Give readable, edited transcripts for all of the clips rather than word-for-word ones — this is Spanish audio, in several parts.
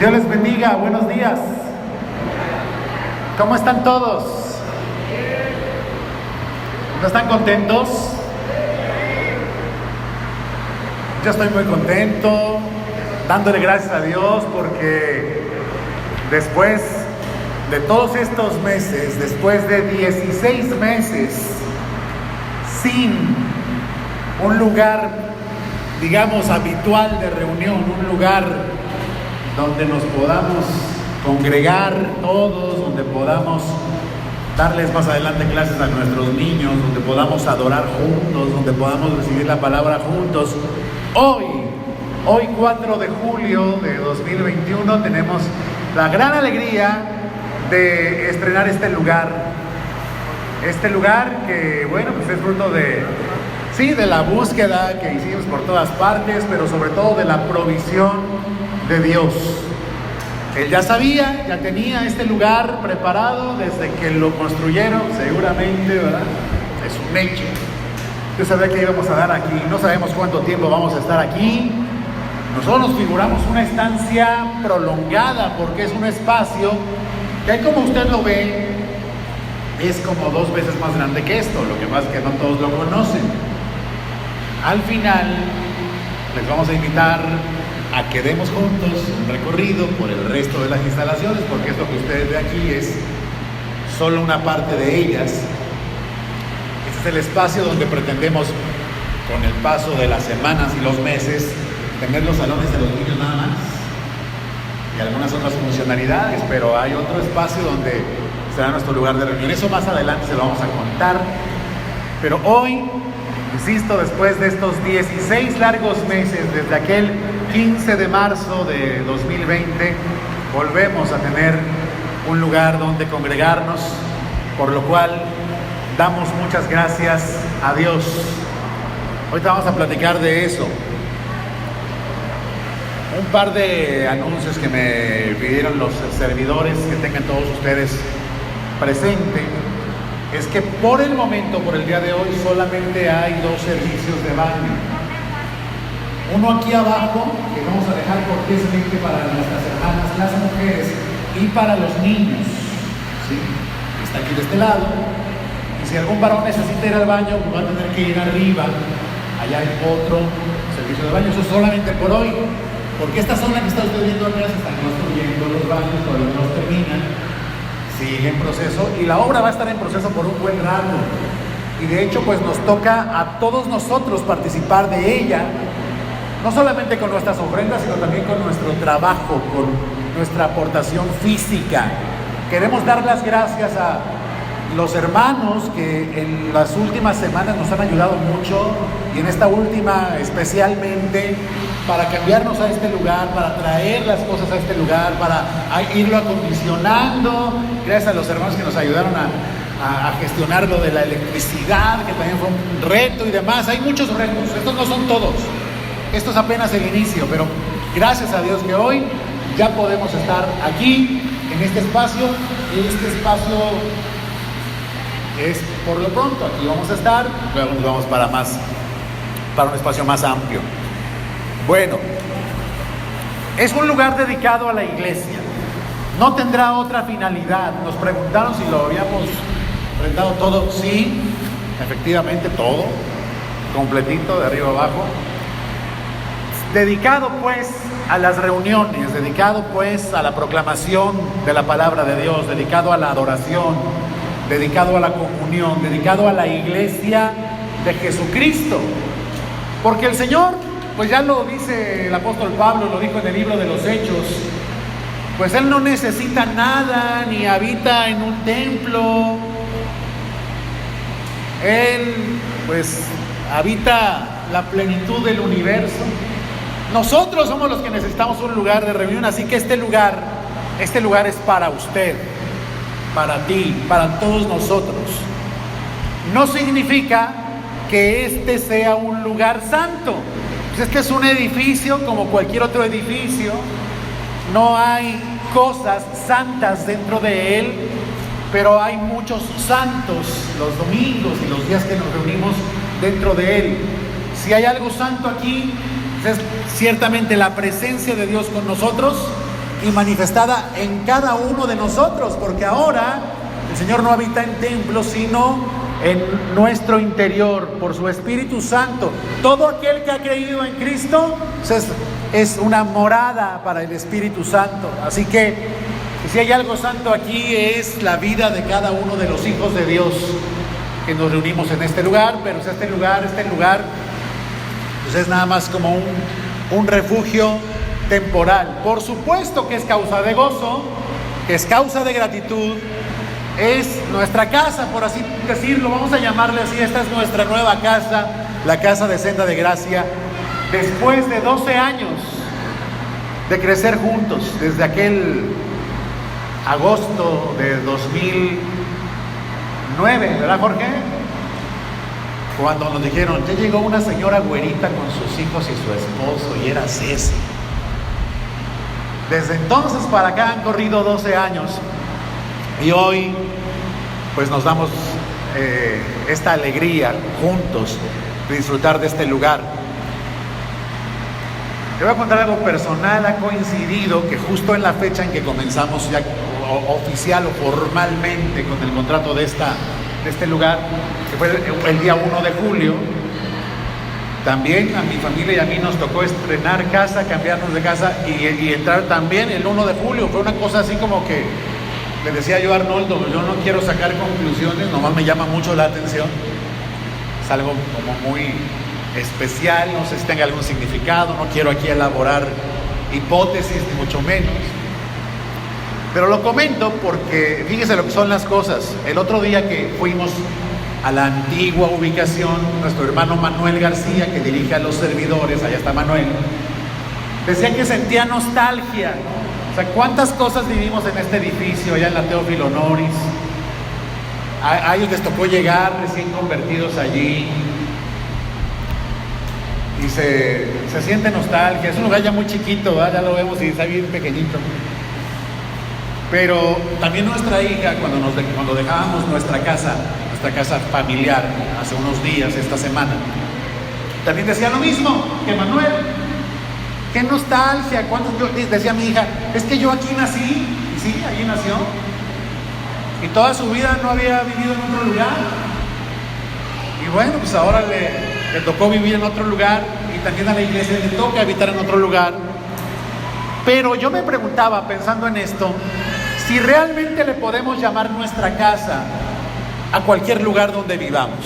Dios les bendiga, buenos días. ¿Cómo están todos? ¿No están contentos? Yo estoy muy contento, dándole gracias a Dios porque después de todos estos meses, después de 16 meses sin un lugar, digamos, habitual de reunión, un lugar donde nos podamos congregar todos, donde podamos darles más adelante clases a nuestros niños, donde podamos adorar juntos, donde podamos recibir la palabra juntos. Hoy 4 de julio de 2021 tenemos la gran alegría de estrenar este lugar que, bueno, pues es fruto de la búsqueda que hicimos por todas partes, pero sobre todo de la provisión de Dios. Él ya sabía, ya tenía este lugar preparado desde que lo construyeron, seguramente, ¿verdad? Es un hecho. Yo sabía que íbamos a dar aquí, no sabemos cuánto tiempo vamos a estar aquí. Nosotros nos figuramos una estancia prolongada porque es un espacio que, como usted lo ve, es como 2 veces más grande que esto. Lo que pasa es que no todos lo conocen. Al final les vamos a invitar a que demos juntos un recorrido por el resto de las instalaciones, porque esto que ustedes ven aquí es solo una parte de ellas. Este es el espacio donde pretendemos, con el paso de las semanas y los meses, tener los salones de los niños nada más y algunas otras funcionalidades, pero hay otro espacio donde será nuestro lugar de reunión. Eso más adelante se lo vamos a contar, pero hoy, insisto, después de estos 16 largos meses, desde aquel 15 de marzo de 2020, volvemos a tener un lugar donde congregarnos, por lo cual damos muchas gracias a Dios. Ahorita vamos a platicar de eso. Un par de anuncios que me pidieron los servidores que tengan todos ustedes presente es que por el momento, por el día de hoy, solamente hay 2 servicios de baño. Uno aquí abajo, que vamos a dejar cortésmente para nuestras hermanas, las mujeres, y para los niños, ¿sí? Está aquí de este lado. Y si algún varón necesita ir al baño, va a tener que ir arriba. Allá hay otro servicio de baño. Eso solamente por hoy, porque esta zona que está usted viendo atrás, están construyendo los baños, todavía no los terminan, sigue en proceso, y la obra va a estar en proceso por un buen rato. Y de hecho, pues nos toca a todos nosotros participar de ella, no solamente con nuestras ofrendas, sino también con nuestro trabajo, con nuestra aportación física. Queremos dar las gracias a los hermanos que en las últimas semanas nos han ayudado mucho, y en esta última especialmente, para cambiarnos a este lugar, para traer las cosas a este lugar, para irlo acondicionando. Gracias a los hermanos que nos ayudaron a gestionar lo de la electricidad, que también fue un reto y demás. Hay muchos retos, estos no son todos, esto es apenas el inicio, pero gracias a Dios que hoy ya podemos estar aquí, en este espacio. Este espacio es por lo pronto, aquí vamos a estar, luego nos vamos para un espacio más amplio. Bueno, es un lugar dedicado a la iglesia, no tendrá otra finalidad. Nos preguntaron si lo habíamos rentado todo. Sí, efectivamente todo, completito, de arriba abajo. Dedicado pues a las reuniones, dedicado pues a la proclamación de la palabra de Dios, dedicado a la adoración, dedicado a la comunión, dedicado a la iglesia de Jesucristo. Porque el Señor, pues ya lo dice el apóstol Pablo, lo dijo en el libro de los Hechos, pues Él no necesita nada, ni habita en un templo. Él pues habita la plenitud del universo. Nosotros somos los que necesitamos un lugar de reunión, así que este lugar es para usted, para ti, para todos nosotros. No significa que este sea un lugar santo. Pues este es un edificio como cualquier otro edificio. No hay cosas santas dentro de él, pero hay muchos santos los domingos y los días que nos reunimos dentro de él. Si hay algo santo aquí, es ciertamente la presencia de Dios con nosotros, y manifestada en cada uno de nosotros, porque ahora el Señor no habita en templos, sino en nuestro interior, por su Espíritu Santo. Todo aquel que ha creído en Cristo es una morada para el Espíritu Santo. Así que si hay algo santo aquí, es la vida de cada uno de los hijos de Dios que nos reunimos en este lugar. Pero este lugar pues es nada más como un refugio temporal. Por supuesto que es causa de gozo, que es causa de gratitud. Es nuestra casa, por así decirlo, vamos a llamarle así. Esta es nuestra nueva casa, la casa de Senda de Gracia, después de 12 años de crecer juntos, desde aquel agosto de 2009, ¿verdad, Jorge? Cuando nos dijeron, ya llegó una señora güerita con sus hijos y su esposo, y era Ceci. Desde entonces para acá han corrido 12 años. Y hoy pues nos damos esta alegría juntos de disfrutar de este lugar. Te voy a contar algo personal. Ha coincidido que justo en la fecha en que comenzamos ya oficial o formalmente con el contrato de este lugar, que fue el día 1 de julio, también a mi familia y a mí nos tocó estrenar casa, cambiarnos de casa y entrar también el 1 de julio. Fue una cosa así como que le decía yo a Arnoldo, yo no quiero sacar conclusiones, nomás me llama mucho la atención. Es algo como muy especial, no sé si tenga algún significado, no quiero aquí elaborar hipótesis, ni mucho menos. Pero lo comento porque fíjese lo que son las cosas. El otro día que fuimos a la antigua ubicación, nuestro hermano Manuel García, que dirige a los servidores, allá está Manuel, decía que sentía nostalgia, ¿no? O sea, ¿cuántas cosas vivimos en este edificio, allá en la Teófilo Honoris? A ellos les tocó llegar recién convertidos allí y se siente nostalgia. Es un lugar ya muy chiquito, ¿verdad? Ya lo vemos y está bien pequeñito. Pero también nuestra hija, cuando dejábamos nuestra casa familiar hace unos días, esta semana, también decía lo mismo que Manuel. Qué nostalgia. Yo decía a mi hija, es que yo aquí nací, y sí, allí nació, y toda su vida no había vivido en otro lugar, y bueno, pues ahora le tocó vivir en otro lugar, y también a la iglesia le toca habitar en otro lugar. Pero yo me preguntaba, pensando en esto, si realmente le podemos llamar nuestra casa a cualquier lugar donde vivamos.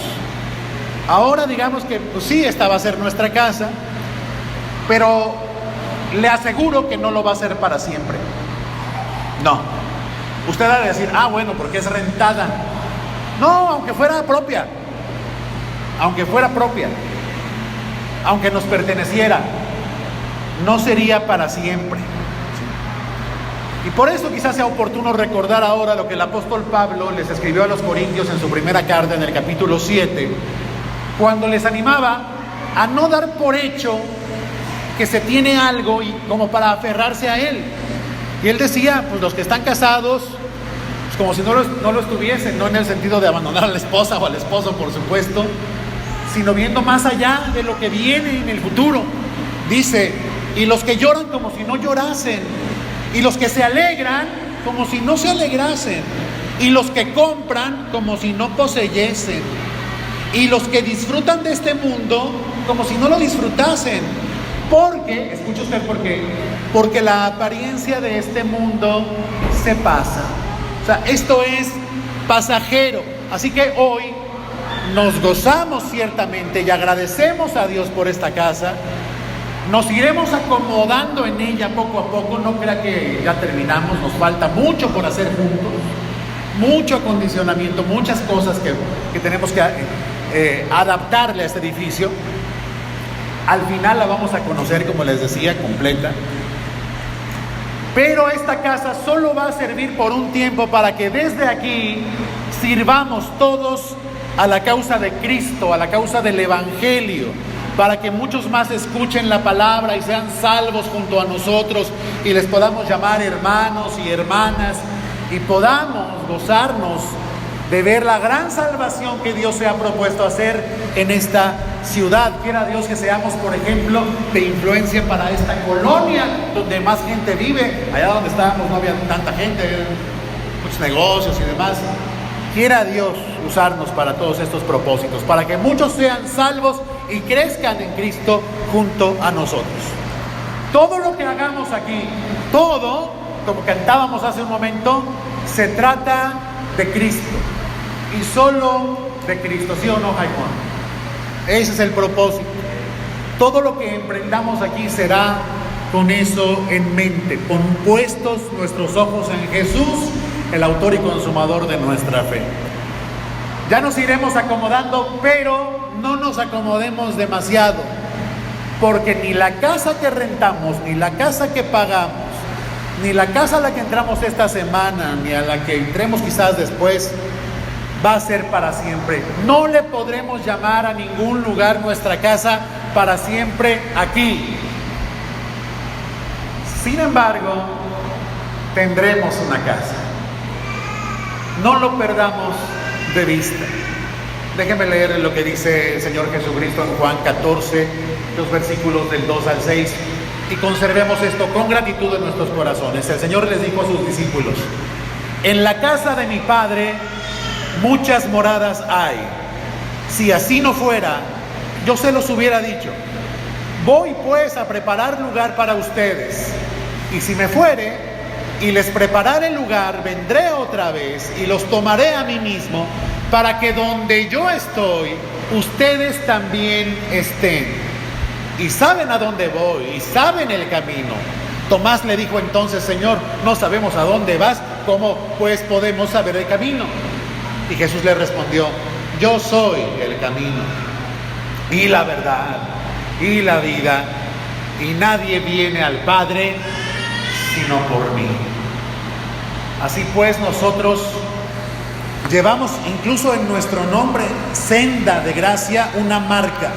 Ahora digamos que pues sí, esta va a ser nuestra casa, pero le aseguro que no lo va a ser para siempre. No. Usted va a decir, bueno, porque es rentada. No, aunque fuera propia, aunque nos perteneciera, no sería para siempre. Y por eso quizás sea oportuno recordar ahora lo que el apóstol Pablo les escribió a los Corintios en su primera carta, en el capítulo 7, cuando les animaba a no dar por hecho que se tiene algo y como para aferrarse a él. Y él decía, pues los que están casados, pues como si no lo estuviesen, no en el sentido de abandonar a la esposa o al esposo, por supuesto, sino viendo más allá de lo que viene en el futuro. Dice, y los que lloran como si no llorasen, y los que se alegran como si no se alegrasen, y los que compran como si no poseyesen, y los que disfrutan de este mundo como si no lo disfrutasen. Porque, escuche usted por qué, porque la apariencia de este mundo se pasa. O sea, esto es pasajero. Así que hoy nos gozamos ciertamente y agradecemos a Dios por esta casa. Nos iremos acomodando en ella poco a poco. No crea que ya terminamos, nos falta mucho por hacer juntos, mucho acondicionamiento, muchas cosas que tenemos que adaptarle a este edificio. Al final la vamos a conocer, como les decía, completa. Pero esta casa solo va a servir por un tiempo para que desde aquí sirvamos todos a la causa de Cristo, a la causa del Evangelio, para que muchos más escuchen la palabra y sean salvos junto a nosotros y les podamos llamar hermanos y hermanas y podamos gozarnos de ver la gran salvación que Dios se ha propuesto hacer en esta ciudad. Quiera Dios que seamos, por ejemplo, de influencia para esta colonia donde más gente vive. Allá donde estábamos no había tanta gente, muchos negocios y demás. Quiera Dios usarnos para todos estos propósitos, para que muchos sean salvos y crezcan en Cristo junto a nosotros. Todo lo que hagamos aquí, todo, como cantábamos hace un momento, se trata de Cristo y solo de Cristo, ¿sí o no, Jaimón? Ese es el propósito. Todo lo que emprendamos aquí será con eso en mente, con puestos nuestros ojos en Jesús, el autor y consumador de nuestra fe. Ya nos iremos acomodando, pero no nos acomodemos demasiado, porque ni la casa que rentamos, ni la casa que pagamos, ni la casa a la que entramos esta semana, ni a la que entremos quizás después, va a ser para siempre. No le podremos llamar a ningún lugar nuestra casa para siempre aquí. Sin embargo, tendremos una casa. No lo perdamos de vista. Déjenme leer lo que dice el Señor Jesucristo en Juan 14, los versículos del 2 al 6, y conservemos esto con gratitud en nuestros corazones. El Señor les dijo a sus discípulos: en la casa de mi Padre muchas moradas hay. Si así no fuera, yo se los hubiera dicho. Voy pues a preparar lugar para ustedes, y si me fuere y les prepararé el lugar, vendré otra vez y los tomaré a mí mismo, para que donde yo estoy, ustedes también estén. Y saben a dónde voy, y saben el camino. Tomás le dijo entonces: Señor, no sabemos a dónde vas, ¿cómo pues podemos saber el camino? Y Jesús le respondió: yo soy el camino, y la verdad, y la vida, y nadie viene al Padre sino por mí. Así pues, nosotros llevamos incluso en nuestro nombre, Senda de Gracia, una marca.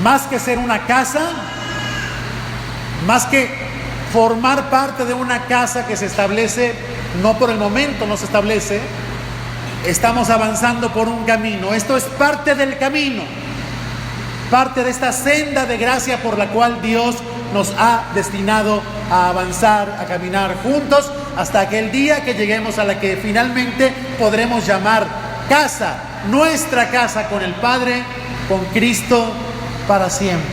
Más que ser una casa, más que formar parte de una casa que se establece, no por el momento no se establece, estamos avanzando por un camino. Esto es parte del camino, parte de esta senda de gracia por la cual Dios nos ha destinado a avanzar, a caminar juntos hasta aquel día que lleguemos a la que finalmente podremos llamar casa, nuestra casa con el Padre, con Cristo para siempre.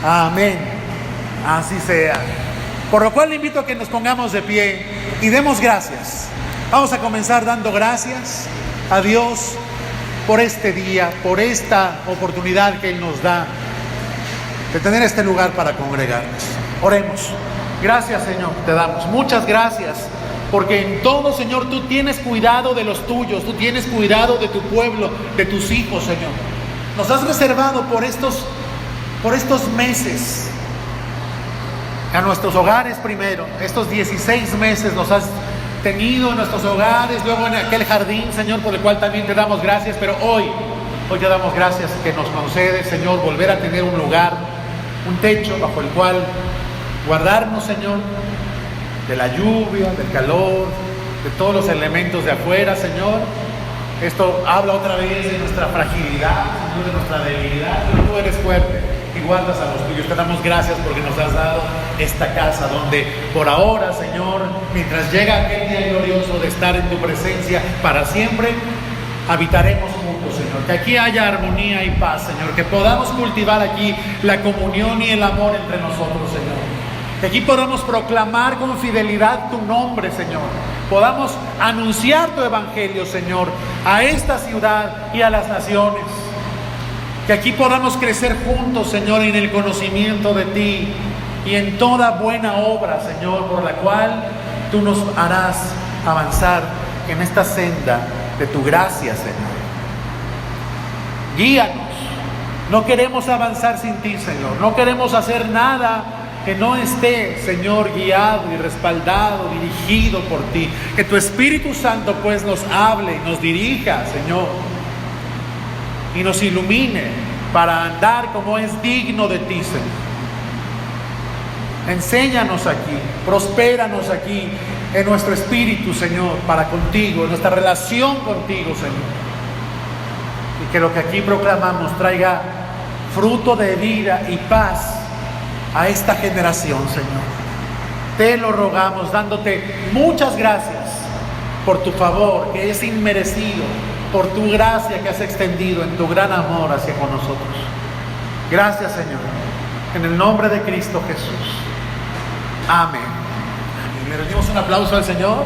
Amén. Así sea. Por lo cual le invito a que nos pongamos de pie y demos gracias. Vamos a comenzar dando gracias a Dios por este día, por esta oportunidad que Él nos da de tener este lugar para congregarnos. Oremos. Gracias, Señor, te damos. Muchas gracias, porque en todo, Señor, tú tienes cuidado de los tuyos, tú tienes cuidado de tu pueblo, de tus hijos, Señor. Nos has reservado por estos meses a nuestros hogares primero. Estos 16 meses nos has tenido en nuestros hogares, luego en aquel jardín, Señor, por el cual también te damos gracias. Pero hoy te damos gracias que nos concedes, Señor, volver a tener un lugar, un techo bajo el cual guardarnos, Señor, de la lluvia, del calor, de todos los elementos de afuera, Señor. Esto habla otra vez de nuestra fragilidad, Señor, de nuestra debilidad, pero tú eres fuerte y guardas a los tuyos. Te damos gracias porque nos has dado esta casa donde por ahora, Señor, mientras llega aquel día glorioso de estar en tu presencia para siempre, habitaremos juntos, Señor. Que aquí haya armonía y paz, Señor. Que podamos cultivar aquí la comunión y el amor entre nosotros, Señor. Que aquí podamos proclamar con fidelidad tu nombre, Señor. Podamos anunciar tu evangelio, Señor, a esta ciudad y a las naciones. Que aquí podamos crecer juntos, Señor, en el conocimiento de ti y en toda buena obra, Señor, por la cual tú nos harás avanzar en esta senda de tu gracia, Señor. Guíanos. No queremos avanzar sin ti, Señor. No queremos hacer nada que no esté, Señor, guiado y respaldado, dirigido por ti. Que tu Espíritu Santo pues nos hable y nos dirija, Señor, y nos ilumine para andar como es digno de ti, Señor. Enséñanos aquí, prospéranos aquí, en nuestro espíritu, Señor, para contigo, en nuestra relación contigo, Señor. Y que lo que aquí proclamamos traiga fruto de vida y paz a esta generación, Señor. Te lo rogamos, dándote muchas gracias por tu favor, que es inmerecido, por tu gracia que has extendido en tu gran amor hacia con nosotros. Gracias, Señor, en el nombre de Cristo Jesús. Amén. Amén. Le rendimos un aplauso al Señor.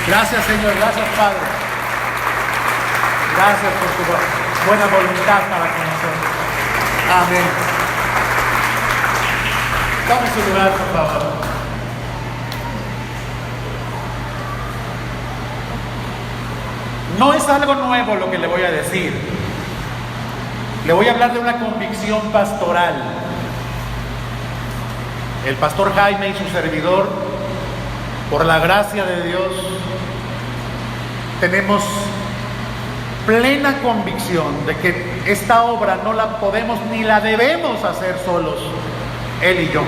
Gracias, Señor. Gracias, Padre. Gracias por tu buena voluntad para con nosotros. Amén. Tome su lugar, por favor. No es algo nuevo lo que le voy a decir. Le voy a hablar de una convicción pastoral. El pastor Jaime y su servidor, por la gracia de Dios, tenemos plena convicción de que esta obra no la podemos ni la debemos hacer solos, él y yo.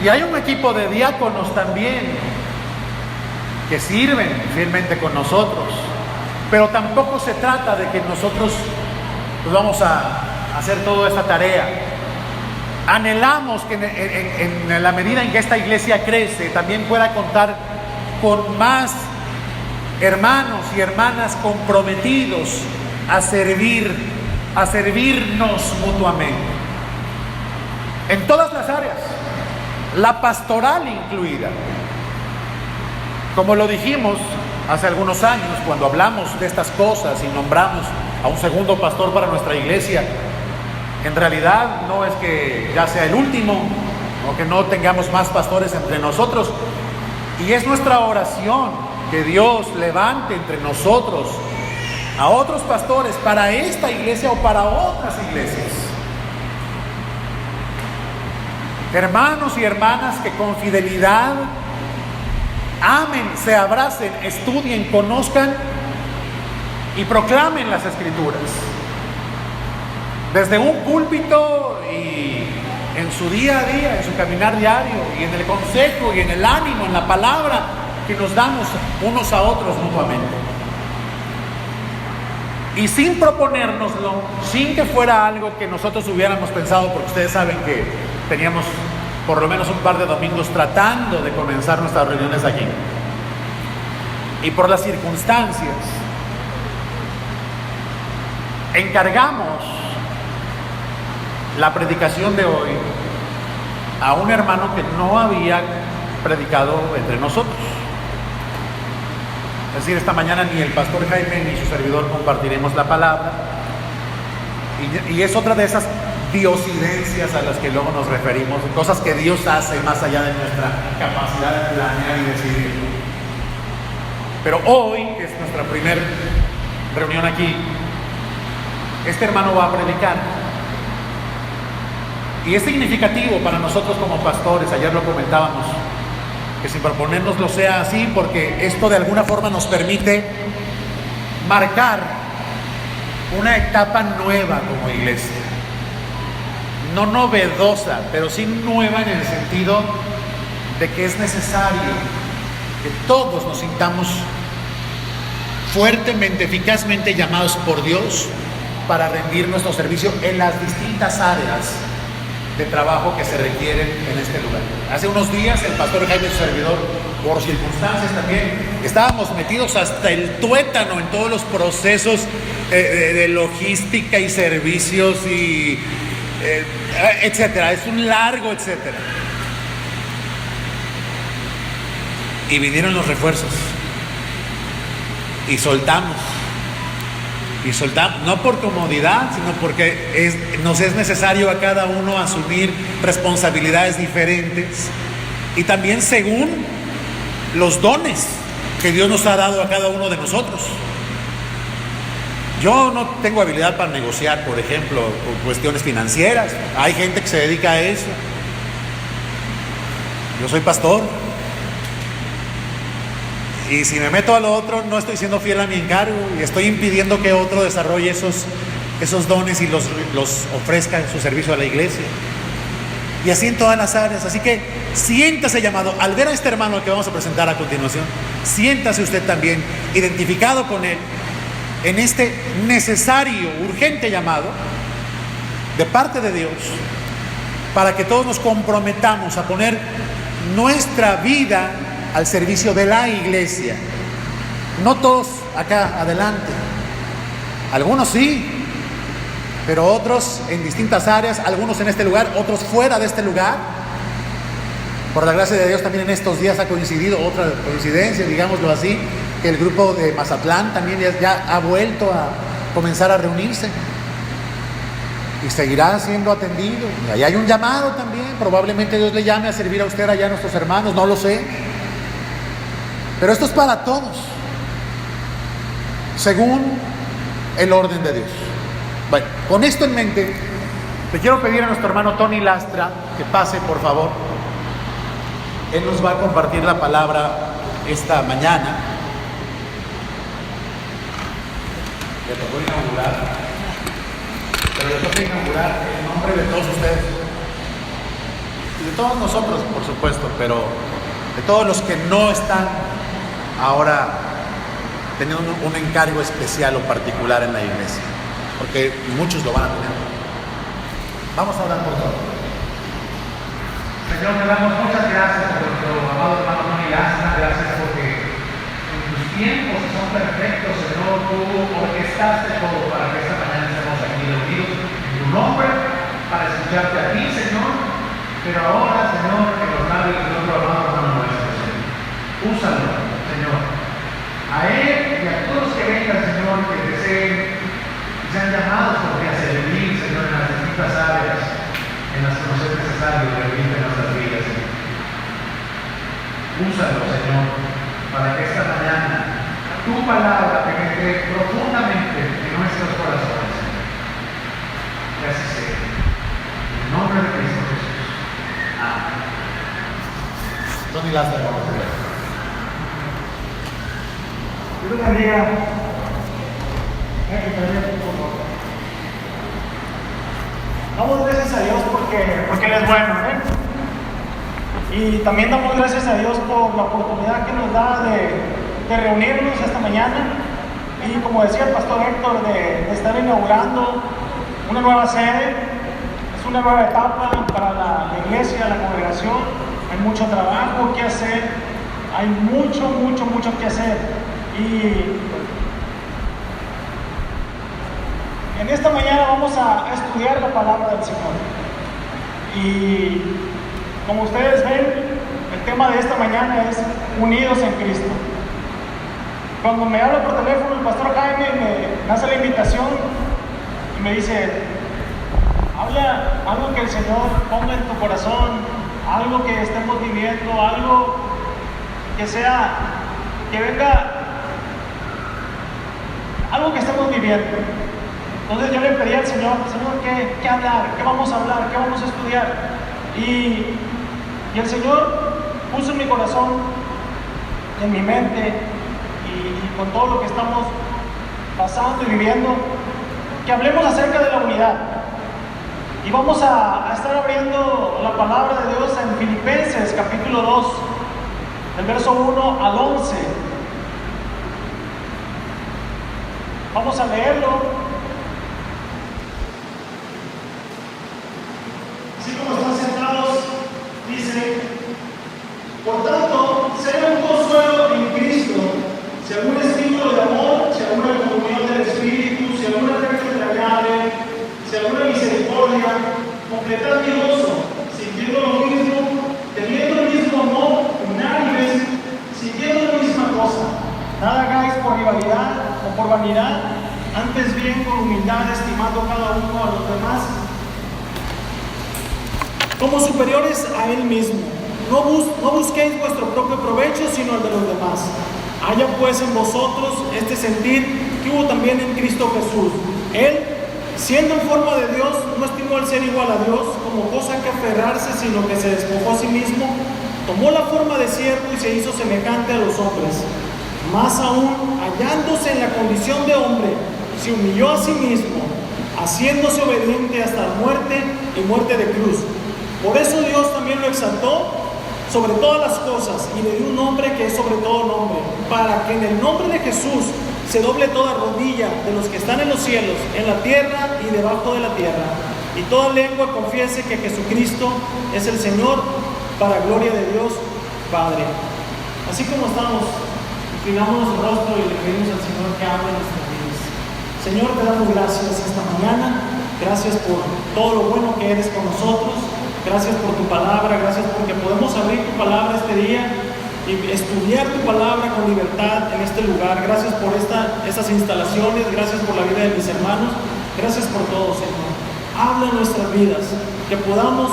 Y hay un equipo de diáconos también que sirven fielmente con nosotros, pero tampoco se trata de que nosotros pues vamos a hacer toda esta tarea. Anhelamos que en la medida en que esta iglesia crece, también pueda contar con más hermanos y hermanas comprometidos a servirnos mutuamente, en todas las áreas, la pastoral incluida. Como lo dijimos hace algunos años, cuando hablamos de estas cosas y nombramos a un segundo pastor para nuestra iglesia, en realidad no es que ya sea el último o que no tengamos más pastores entre nosotros. Y es nuestra oración que Dios levante entre nosotros a otros pastores para esta iglesia o para otras iglesias. Hermanos y hermanas que con fidelidad amen, se abracen, estudien, conozcan y proclamen las Escrituras. Desde un púlpito y en su día a día, en su caminar diario, y en el consejo, y en el ánimo, en la palabra que nos damos unos a otros mutuamente. Y sin proponérnoslo, sin que fuera algo que nosotros hubiéramos pensado, porque ustedes saben que teníamos por lo menos un par de domingos tratando de comenzar nuestras reuniones aquí. Y por las circunstancias, encargamos la predicación de hoy a un hermano que no había predicado entre nosotros. Es decir, esta mañana ni el pastor Jaime ni su servidor compartiremos la palabra. Y es otra de esas diosidencias a las que luego nos referimos, cosas que Dios hace más allá de nuestra capacidad de planear y decidir. Pero hoy, que es nuestra primera reunión aquí, este hermano va a predicar. Y es significativo para nosotros como pastores, ayer lo comentábamos, que sin proponernoslo sea así, porque esto de alguna forma nos permite marcar una etapa nueva como iglesia. No novedosa, pero sí nueva en el sentido de que es necesario que todos nos sintamos fuertemente, eficazmente llamados por Dios para rendir nuestro servicio en las distintas áreas de trabajo que se requieren en este lugar. Hace unos días el pastor Jaime y su servidor, por circunstancias también, estábamos metidos hasta el tuétano en todos los procesos de logística y servicios y etcétera. Es un largo etcétera. Y vinieron los refuerzos y soltamos, no por comodidad, sino porque nos es necesario a cada uno asumir responsabilidades diferentes, y también según los dones que Dios nos ha dado a cada uno de nosotros. Yo no tengo habilidad para negociar, por ejemplo, con cuestiones financieras. Hay gente que se dedica a eso. Yo soy pastor. Y si me meto a lo otro, no estoy siendo fiel a mi encargo y estoy impidiendo que otro desarrolle esos dones y los ofrezca en su servicio a la iglesia. Y así en todas las áreas. Así que siéntase llamado. Al ver a este hermano al que vamos a presentar a continuación, siéntase usted también identificado con él en este necesario, urgente llamado de parte de Dios, para que todos nos comprometamos a poner nuestra vida al servicio de la iglesia. No todos acá adelante, algunos sí, pero otros en distintas áreas, algunos en este lugar, otros fuera de este lugar. Por la gracia de Dios también en estos días ha coincidido otra coincidencia, digámoslo así, que el grupo de Mazatlán también ya ha vuelto a comenzar a reunirse y seguirá siendo atendido. Y ahí hay un llamado también, probablemente Dios le llame a servir a usted allá a nuestros hermanos, no lo sé, pero esto es para todos, según el orden de Dios. Bueno, con esto en mente, le quiero pedir a nuestro hermano Tony Lastra que pase, por favor. Él nos va a compartir la palabra esta mañana. Le tocó inaugurar, pero le toca inaugurar en nombre de todos ustedes y de todos nosotros, por supuesto, pero de todos los que no están ahora teniendo un encargo especial o particular en la iglesia, porque muchos lo van a tener. Vamos a orar por todos. Señor, te damos muchas gracias por nuestro amado hermano Tony Lastra. Gracias porque en tus tiempos que son perfectos, Señor, tú orquestaste todo para que esta mañana estemos aquí reunidos en tu nombre, para escucharte a ti, Señor. Pero ahora, Señor, en los labios de nuestro amado hermano nuestro, Señor. Úsalo, Señor. A él y a todos los que vengan, Señor, que deseen, sean llamados porque a servir, Señor, en las distintas áreas en las que nos es necesario reunirte en nuestras vidas, Señor. Úsalo, Señor, para que esta mañana tu palabra penetre profundamente en nuestros corazones, Señor. Que así sea. En el nombre de Cristo Jesús. Amén. Tony Lastra, vamos a ver. Dios bendiga. Damos gracias a Dios porque Él es bueno, y también damos gracias a Dios por la oportunidad que nos da de reunirnos esta mañana y, como decía el pastor Héctor, de estar inaugurando una nueva sede. Es una nueva etapa para la iglesia, la congregación. Hay mucho trabajo que hacer, hay mucho que hacer, y en esta mañana vamos a estudiar la palabra del Señor. Y como ustedes ven, el tema de esta mañana es unidos en Cristo. Cuando me habla por teléfono el pastor Jaime, me hace la invitación y me dice: habla algo que el Señor ponga en tu corazón, algo que estemos viviendo, algo que sea, que venga, algo que estemos viviendo. Entonces yo le pedí al Señor, ¿qué hablar? ¿Qué vamos a hablar? ¿Qué vamos a estudiar? Y el Señor puso en mi corazón, en mi mente, y con todo lo que estamos pasando y viviendo, que hablemos acerca de la unidad. Y vamos a estar abriendo la palabra de Dios en Filipenses capítulo 2, del verso 1 al 11. Vamos a leerlo. Así como están sentados, dice: por tanto, sea un consuelo en Cristo, si algún espíritu de amor, si alguna comunión del Espíritu, si algún afecto entrañable, si alguna misericordia, completad mi gozo, sintiendo lo mismo, teniendo el mismo amor, unánimes, sintiendo la misma cosa. Nada hagáis por rivalidad o por vanidad, antes bien con humildad, estimando cada uno a los demás como superiores a él mismo. No busquéis vuestro propio provecho, sino el de los demás. Haya pues en vosotros este sentir que hubo también en Cristo Jesús. Él, siendo en forma de Dios, no estimó el ser igual a Dios como cosa que aferrarse, sino que se despojó a sí mismo, tomó la forma de siervo y se hizo semejante a los hombres. Más aún, hallándose en la condición de hombre, se humilló a sí mismo, haciéndose obediente hasta la muerte y muerte de cruz. Por eso Dios también lo exaltó sobre todas las cosas y le dio un nombre que es sobre todo nombre, para que en el nombre de Jesús se doble toda rodilla de los que están en los cielos, en la tierra y debajo de la tierra, y toda lengua confiese que Jesucristo es el Señor, para gloria de Dios Padre. Así como estamos, inclinamos nuestro rostro y le pedimos al Señor que hable en nuestras vidas. Señor, te damos gracias esta mañana, gracias por todo lo bueno que eres con nosotros, gracias por tu palabra, gracias porque podemos abrir tu palabra este día y estudiar tu palabra con libertad en este lugar. Gracias por estas instalaciones, gracias por la vida de mis hermanos, gracias por todo, Señor. Habla en nuestras vidas, que podamos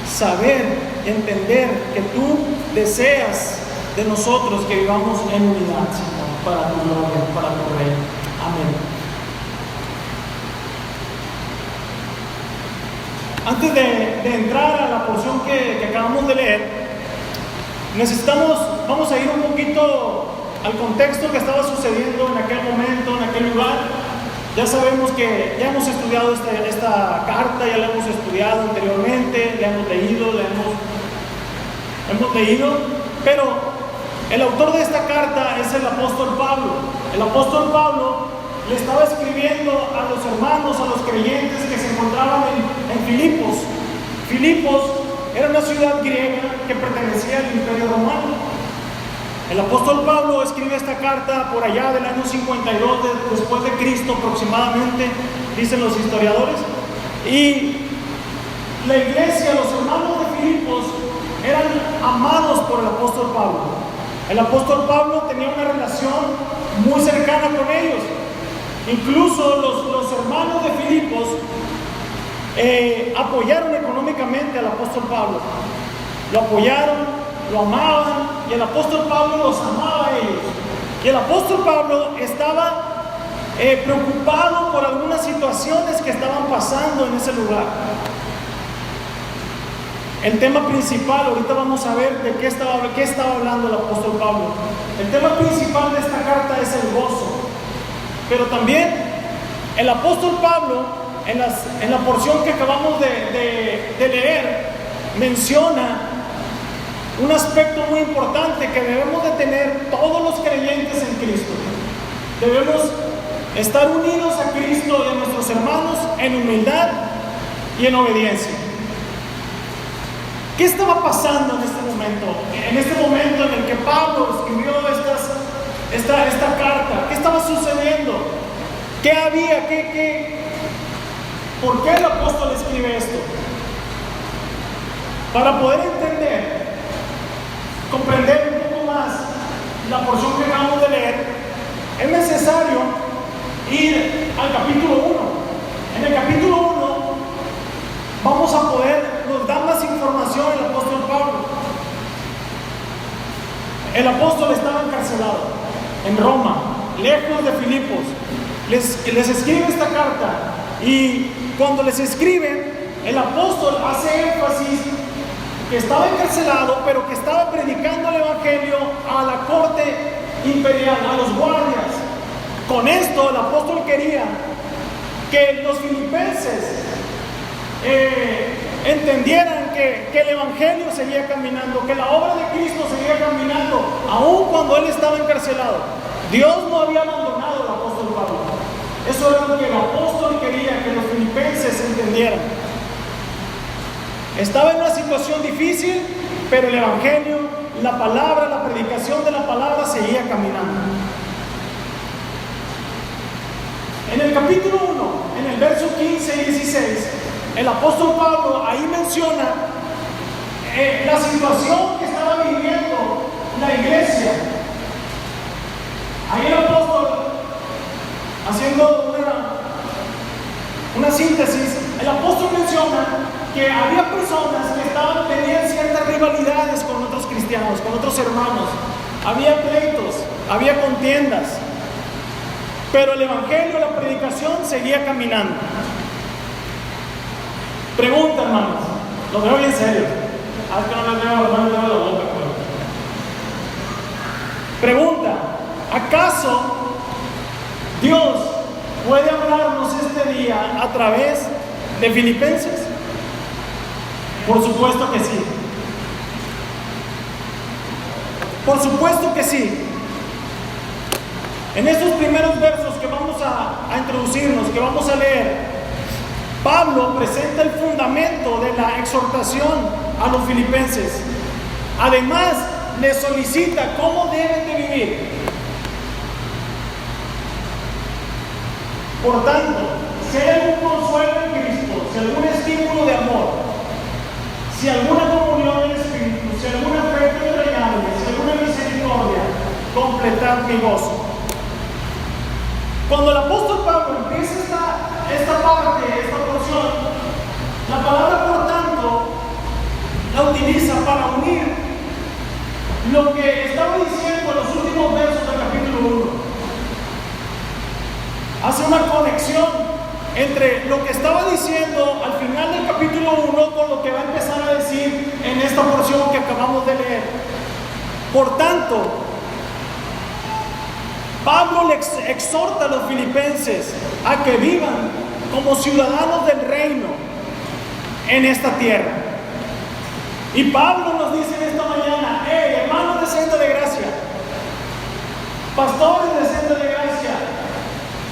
saber, entender que tú deseas de nosotros que vivamos en unidad, Señor, para tu gloria, para tu reino. Amén. Antes de entrar a la porción que acabamos de leer, vamos a ir un poquito al contexto que estaba sucediendo en aquel momento, en aquel lugar. Ya sabemos que ya hemos estudiado esta carta, ya la hemos estudiado anteriormente, la hemos leído, pero el autor de esta carta es el apóstol Pablo. El apóstol Pablo le estaba escribiendo a los hermanos, a los creyentes que se encontraban en Filipos. Filipos era una ciudad griega que pertenecía al Imperio Romano. El apóstol Pablo escribe esta carta por allá del año 52 después de Cristo aproximadamente, dicen los historiadores. Y la iglesia, los hermanos de Filipos, eran amados por el apóstol Pablo. El apóstol Pablo tenía una relación muy cercana con ellos. Incluso los hermanos de Filipos apoyaron económicamente al apóstol Pablo. Lo apoyaron, lo amaban, y el apóstol Pablo los amaba a ellos. Y el apóstol Pablo estaba preocupado por algunas situaciones que estaban pasando en ese lugar. El tema principal, ahorita vamos a ver de qué estaba hablando el apóstol Pablo. El tema principal de esta carta es el gozo. Pero también el apóstol Pablo, en la porción que acabamos de leer, menciona un aspecto muy importante que debemos de tener todos los creyentes en Cristo. Debemos estar unidos a Cristo y a nuestros hermanos en humildad y en obediencia. ¿Qué estaba pasando en este momento? En este momento en el que Pablo escribió esta carta, ¿qué estaba sucediendo? ¿Qué había? ¿Por qué el apóstol escribe esto? Para poder entender, comprender un poco más la porción que acabamos de leer, es necesario ir al capítulo 1. En el capítulo 1 vamos a nos dar más información el apóstol Pablo. El apóstol estaba encarcelado en Roma, lejos de Filipos. Les escribe esta carta, y cuando les escribe, el apóstol hace énfasis que estaba encarcelado, pero que estaba predicando el evangelio a la corte imperial, a los guardias. Con esto el apóstol quería que los filipenses entendieran que el evangelio seguía caminando, que la obra de Cristo seguía caminando, aun cuando él estaba encarcelado. Dios no había abandonado al apóstol Pablo. Eso era lo que el apóstol quería que los filipenses entendieran. Estaba en una situación difícil, pero el evangelio, la palabra, la predicación de la palabra seguía caminando. En el capítulo 1, en el verso 15 y 16, el apóstol Pablo ahí menciona la situación que estaba viviendo la iglesia. Ahí el apóstol, haciendo una síntesis, el apóstol menciona que había personas que tenían ciertas rivalidades con otros cristianos, con otros hermanos. Había pleitos, había contiendas, pero el evangelio, la predicación seguía caminando. Pregunta, hermanos, lo veo bien serio. Que no les veo la boca, pregunta: ¿acaso Dios puede hablarnos este día a través de Filipenses? Por supuesto que sí. Por supuesto que sí. En estos primeros versos que vamos a introducirnos, que vamos a leer, Pablo presenta el fundamento de la exhortación a los filipenses. Además, les solicita cómo deben de vivir. Por tanto, si hay algún consuelo en Cristo, si algún estímulo de amor, si alguna comunión en el Espíritu, si algún afecto entrañable, si alguna misericordia, completad mi gozo. Cuando el apóstol Pablo empieza esta parte, esta porción, la palabra por tanto la utiliza para unir lo que estaba diciendo en los últimos versos del capítulo 1. Hace una conexión entre lo que estaba diciendo al final del capítulo 1 con lo que va a empezar a decir en esta porción que acabamos de leer. Por tanto, Pablo les exhorta a los filipenses a que vivan como ciudadanos del reino en esta tierra. Y Pablo nos dice en esta mañana: hermanos de Senda de Gracia, pastores de Senda de Gracia,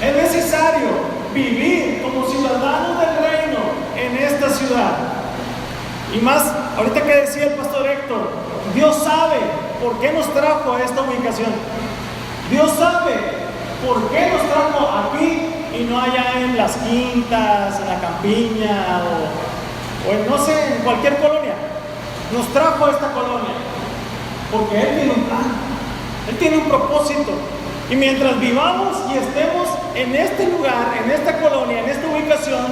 es necesario vivir como ciudadanos del reino en esta ciudad. Y más, ahorita que decía el pastor Héctor, Dios sabe por qué nos trajo a esta ubicación. Dios sabe por qué nos trajo aquí y no allá en las quintas, en la campiña o en, no sé, en cualquier colonia. Nos trajo a esta colonia porque Él tiene un plan, Él tiene un propósito. Y mientras vivamos y estemos en este lugar, en esta colonia, en esta ubicación,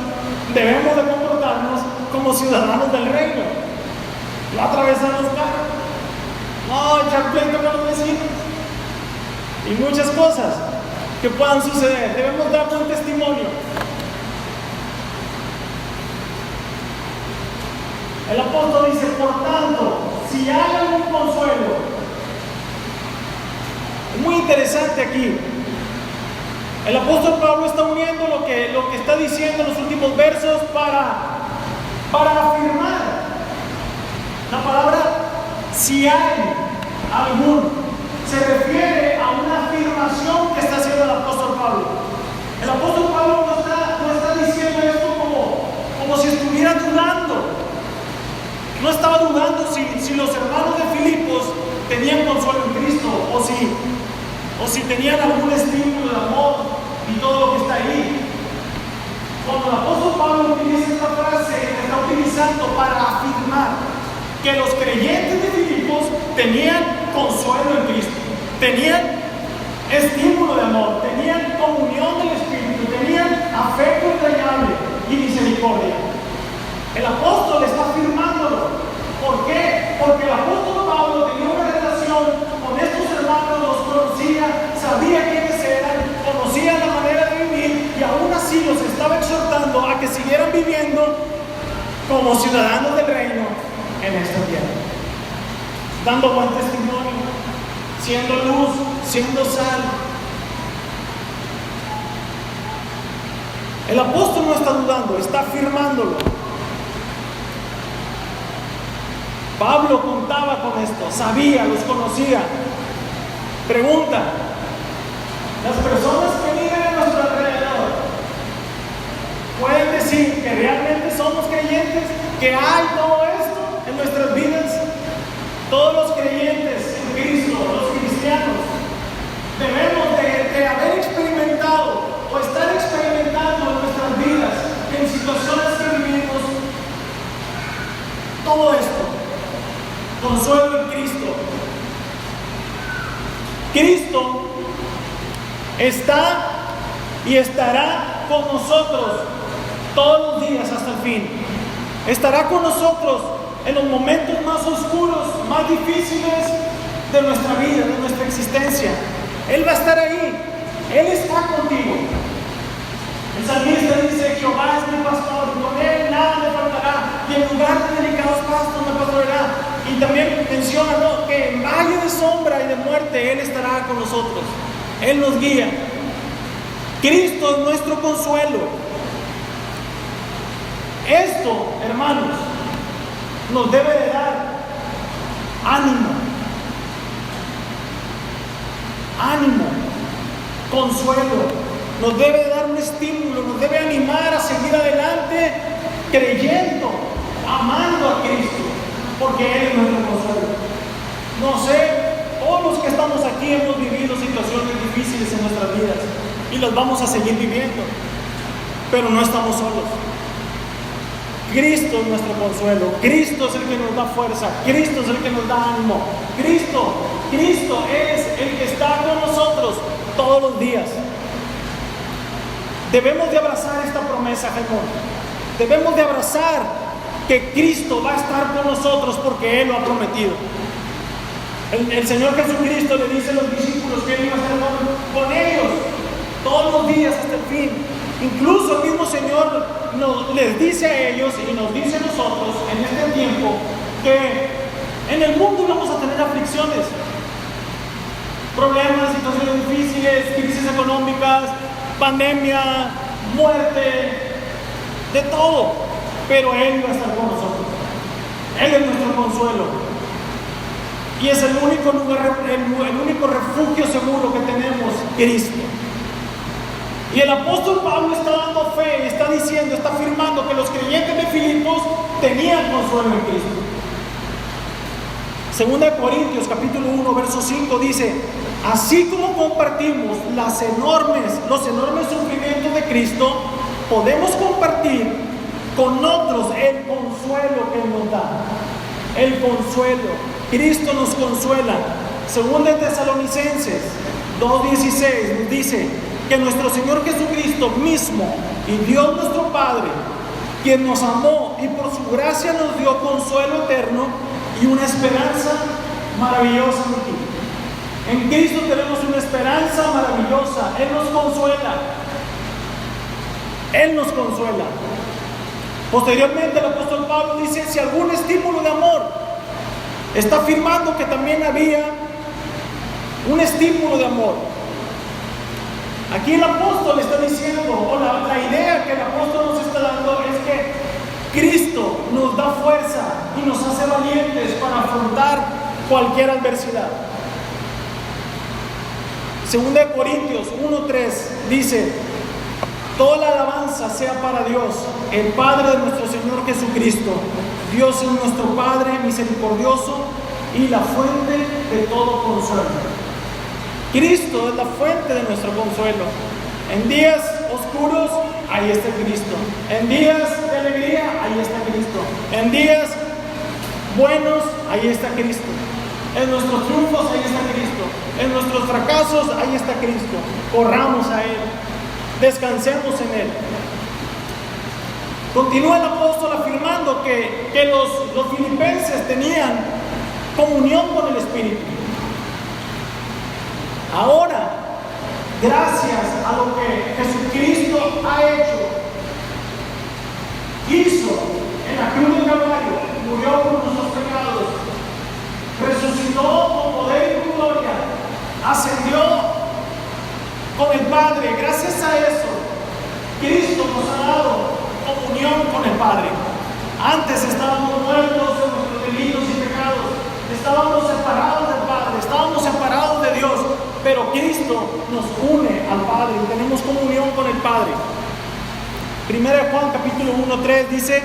debemos de comportarnos como ciudadanos del reino. No atravesar los carros, no echar pleito con los vecinos y muchas cosas que puedan suceder. Debemos dar buen testimonio. El apóstol dice: por tanto, si hay algún consuelo. Es muy interesante aquí. El apóstol Pablo está uniendo lo que está diciendo en los últimos versos para afirmar. La palabra si hay algún se refiere a una afirmación que está haciendo el apóstol Pablo. El apóstol Pablo no está diciendo esto como si estuviera dudando. No estaba dudando si los hermanos de Filipos tenían consuelo en Cristo o si tenían algún estímulo de amor y todo lo que está ahí. Cuando el apóstol Pablo utiliza esta frase, está utilizando para afirmar que los creyentes de Filipos tenían consuelo en Cristo, tenían estímulo de amor, tenían comunión del Espíritu, tenían afecto entrañable y misericordia. El apóstol está afirmándolo. ¿Por qué? Porque el apóstol Pablo tenía una relación con estos hermanos, los conocía, sabía quiénes eran, conocía la manera de vivir y aún así los estaba exhortando a que siguieran viviendo como ciudadanos del reino en esta tierra, dando buen testimonio, siendo luz, siendo sal. El apóstol no está dudando, está afirmándolo. Pablo contaba con esto, sabía, los conocía. Pregunta: ¿las personas que viven a nuestro alrededor pueden decir que realmente somos creyentes? ¿Que hay todo esto en nuestras vidas? Todos los creyentes en Cristo, los cristianos, debemos de haber experimentado o estar experimentando en nuestras vidas, en situaciones que vivimos, todo esto. Consuelo en Cristo. Cristo está y estará con nosotros todos los días hasta el fin. Estará con nosotros en los momentos más oscuros, más difíciles de nuestra vida, de nuestra existencia. Él va a estar ahí. Él está contigo. El salmista dice: Jehová es mi pastor, con Él nada me faltará, y en lugar de delicados pastos me pastoreará. Y también menciona, ¿no?, que en valle de sombra y de muerte Él estará con nosotros. Él nos guía. Cristo es nuestro consuelo. Esto, hermanos, nos debe de dar ánimo, consuelo, nos debe de dar un estímulo, nos debe animar a seguir adelante creyendo, amando a Cristo, porque Él es nuestro consuelo. No sé, todos los que estamos aquí hemos vivido situaciones difíciles en nuestras vidas y las vamos a seguir viviendo, pero no estamos solos. Cristo es nuestro consuelo, Cristo es el que nos da fuerza, Cristo es el que nos da ánimo, Cristo es el que está con nosotros todos los días. Debemos de abrazar esta promesa, Gemón. Debemos de abrazar que Cristo va a estar con nosotros porque Él lo ha prometido. El Señor Jesucristo le dice a los discípulos que Él iba a estar con ellos todos los días hasta el fin. Incluso el mismo Señor les dice a ellos y nos dice a nosotros en este tiempo que en el mundo vamos a tener aflicciones, problemas, situaciones difíciles, crisis económicas, pandemia, muerte, de todo, pero Él va a estar con nosotros. Él es nuestro consuelo y es el único lugar, el único refugio seguro que tenemos, Cristo. Y el apóstol Pablo está dando fe, está diciendo, está afirmando que los creyentes de Filipos tenían consuelo en Cristo. Segunda de Corintios capítulo 1 verso 5 dice: así como compartimos los enormes sufrimientos de Cristo, podemos compartir con otros el consuelo que Él nos da. El consuelo, Cristo nos consuela. Segunda de Tesalonicenses 2:16 nos dice que nuestro Señor Jesucristo mismo y Dios nuestro Padre, quien nos amó y por su gracia nos dio consuelo eterno y una esperanza maravillosa en ti. En Cristo tenemos una esperanza maravillosa. Él nos consuela. Él nos consuela. Posteriormente el apóstol Pablo dice: si algún estímulo de amor, está afirmando que también había un estímulo de amor. Aquí el apóstol está diciendo, o la idea que el apóstol nos está dando es que Cristo nos da fuerza y nos hace valientes para afrontar cualquier adversidad. Segunda de Corintios 1:3 dice: toda la alabanza sea para Dios, el Padre de nuestro Señor Jesucristo. Dios es nuestro Padre misericordioso y la fuente de todo consuelo. Cristo es la fuente de nuestro consuelo. En días oscuros, ahí está Cristo. En días de alegría, ahí está Cristo. En días buenos, ahí está Cristo. En nuestros triunfos, ahí está Cristo. En nuestros fracasos, ahí está Cristo. Corramos a Él. Descansemos en Él. Continúa el apóstol afirmando que los filipenses tenían comunión con el Espíritu. Ahora, gracias a lo que Jesucristo ha hecho, hizo en la cruz del Calvario, murió por nuestros pecados, resucitó con poder y con gloria, ascendió con el Padre. Gracias a eso, Cristo nos ha dado comunión con el Padre. Antes estábamos muertos en nuestros delitos y pecados, estábamos separados del Padre, estábamos separados de Dios, pero Cristo nos une al Padre y tenemos comunión con el Padre. Primera de Juan capítulo 1:3 dice: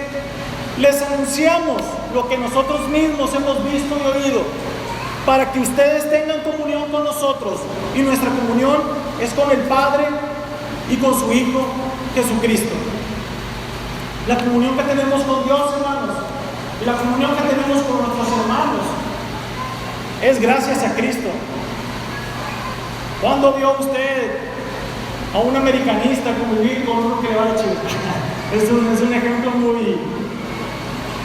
les anunciamos lo que nosotros mismos hemos visto y oído, para que ustedes tengan comunión con nosotros, y nuestra comunión es con el Padre y con su Hijo Jesucristo. La comunión que tenemos con Dios, hermanos, y la comunión que tenemos con nuestros hermanos es gracias a Cristo. ¿Cuándo vio usted a un americanista convivir con uno que le va a la Chivas? Es un ejemplo muy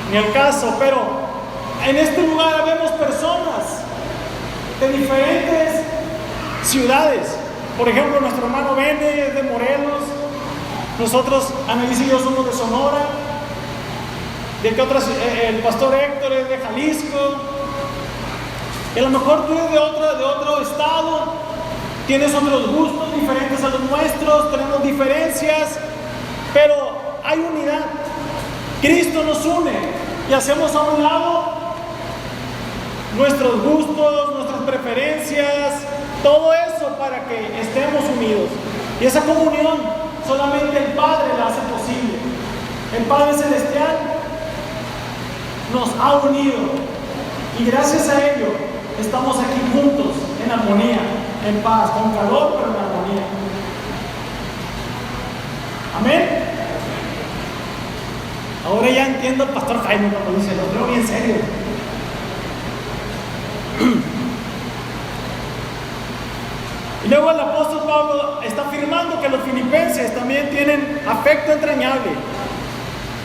ni al caso, pero en este lugar vemos personas de diferentes ciudades. Por ejemplo, nuestro hermano Bene es de Morelos, nosotros, Annalise y yo, somos de Sonora. ¿De qué otras? El pastor Héctor es de Jalisco. Y a lo mejor tú eres de otro estado. Tienes otros gustos diferentes a los nuestros, tenemos diferencias, pero hay unidad. Cristo nos une y hacemos a un lado nuestros gustos, nuestras preferencias, todo eso para que estemos unidos. Y esa comunión solamente el Padre la hace posible. El Padre Celestial nos ha unido y gracias a ello estamos aquí juntos, en armonía, en paz, con calor, pero en armonía. Amén. Ahora ya entiendo al pastor Jaime cuando dice, lo creo bien serio. Y luego el apóstol Pablo está afirmando que los filipenses también tienen afecto entrañable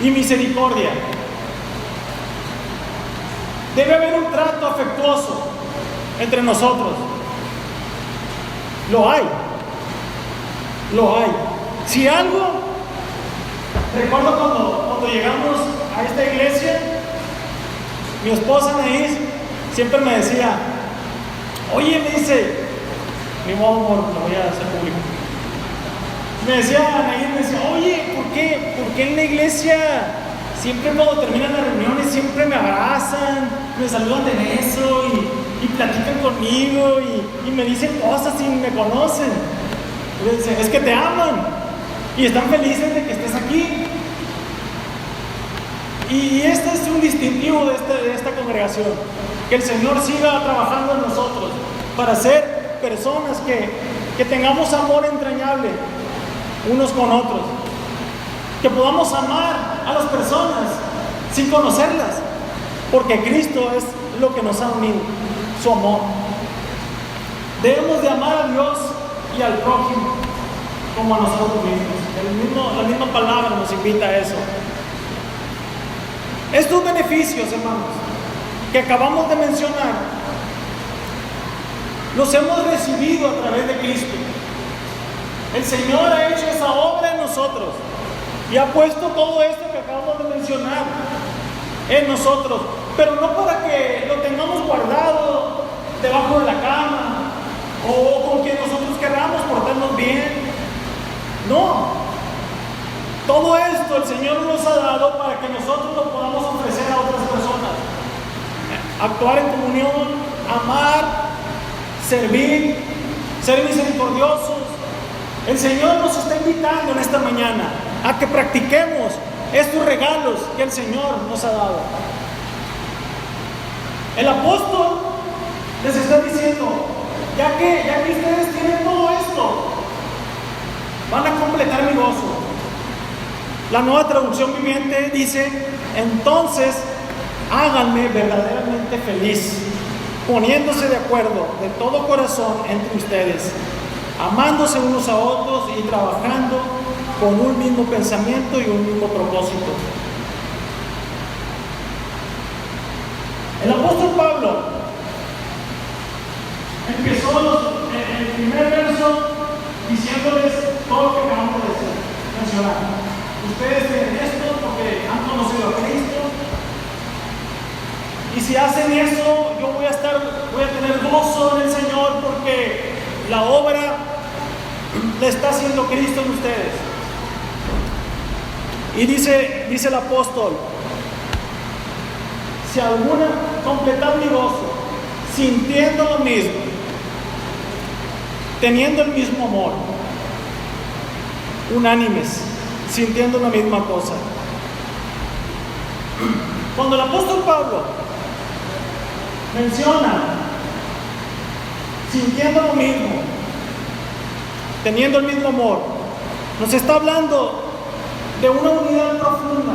y misericordia. Debe haber un trato afectuoso entre nosotros. Lo hay. Lo hay. Si algo, recuerdo cuando llegamos a esta iglesia, mi esposa Anaís siempre me decía, oye, me dice, mi modo amor, lo voy a hacer público. Me decía Anaís, me decía, oye, ¿por qué en la iglesia siempre cuando terminan las reuniones siempre me abrazan, me saludan de beso y platican conmigo y me dicen cosas y me conocen? Y le dicen, es que te aman y están felices de que estés aquí. Y este es un distintivo de esta congregación, que el Señor siga trabajando en nosotros para ser personas que tengamos amor entrañable unos con otros, que podamos amar a las personas sin conocerlas, porque Cristo es lo que nos ha unido, su amor. Debemos de amar a Dios y al prójimo como a nosotros mismos. La misma palabra nos invita a eso. Estos beneficios, hermanos, que acabamos de mencionar, los hemos recibido a través de Cristo. El Señor ha hecho esa obra en nosotros y ha puesto todo esto que acabamos de mencionar en nosotros, pero no para que lo tengamos guardado debajo de la cama o con quien nosotros queramos portarnos bien. No. Todo esto el Señor nos ha dado para que nosotros lo podamos ofrecer a otras personas. Actuar en comunión, amar, servir, ser misericordiosos. El Señor nos está invitando en esta mañana a que practiquemos estos regalos que el Señor nos ha dado. El apóstol les está diciendo, ya que ustedes tienen todo esto, van a completar mi gozo. La Nueva Traducción Viviente dice, entonces háganme verdaderamente feliz, poniéndose de acuerdo de todo corazón entre ustedes, amándose unos a otros y trabajando con un mismo pensamiento y un mismo propósito. El apóstol Pablo empezó el primer verso diciéndoles todo lo que acabamos de mencionar. Ustedes tienen esto porque han conocido a Cristo. Y si hacen eso, yo voy a tener gozo en el Señor porque la obra la está haciendo Cristo en ustedes. Y dice el apóstol, si alguna completar mi gozo, sintiendo lo mismo, teniendo el mismo amor, unánimes, sintiendo la misma cosa. Cuando el apóstol Pablo menciona sintiendo lo mismo, teniendo el mismo amor, nos está hablando de una unidad profunda,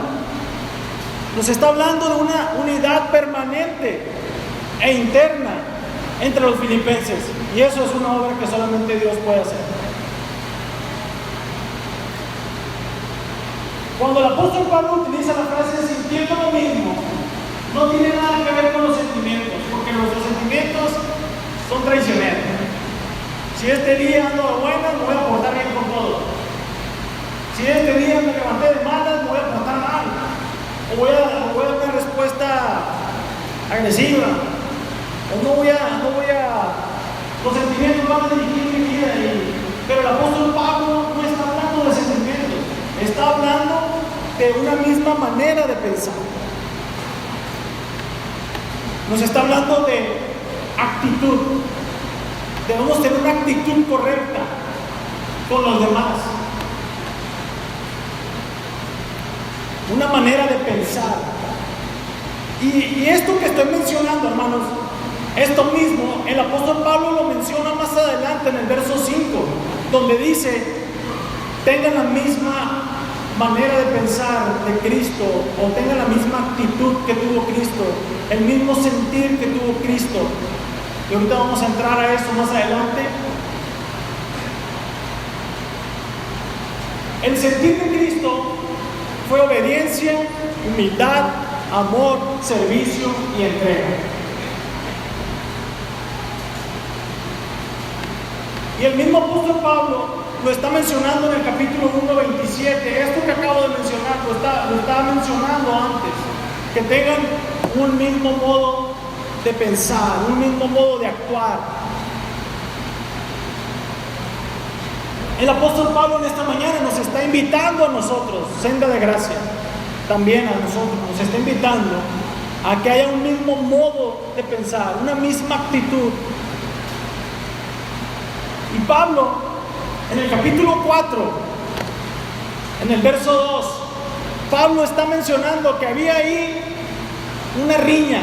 nos está hablando de una unidad permanente e interna entre los filipenses, y eso es una obra que solamente Dios puede hacer. Cuando el apóstol Pablo utiliza la frase sintiendo lo mismo, no tiene nada que ver con los sentimientos, porque nuestros sentimientos son traicioneros. Si este día ando de buenas, me voy a portar bien con todo. Si este día me levanté de malas, me voy a portar mal. O voy a dar una respuesta agresiva. O no voy a los sentimientos van a dirigir mi vida. Pero el apóstol Pablo no está hablando de sentimientos, está hablando de una misma manera de pensar. nos está hablando de actitud. Debemos tener una actitud correcta con los demás. Una manera de pensar. Y esto que estoy mencionando, hermanos, esto mismo, el apóstol Pablo lo menciona más adelante en el verso 5, donde dice: tengan la misma manera de pensar de Cristo, o tengan la misma actitud que tuvo Cristo, el mismo sentir que tuvo Cristo. Y ahorita vamos a entrar a eso más adelante. El sentir de Cristo fue obediencia, humildad, amor, servicio y entrega. Y el mismo apóstol Pablo lo está mencionando en el capítulo 1:27. Esto que acabo de mencionar lo estaba mencionando antes. Que tengan un mismo modo de pensar, un mismo modo de actuar. El apóstol Pablo en esta mañana nos está invitando a nosotros, Senda de Gracia, también a nosotros, nos está invitando a que haya un mismo modo de pensar, una misma actitud. Y Pablo, en el capítulo 4, en el verso 2, Pablo está mencionando que había ahí una riña,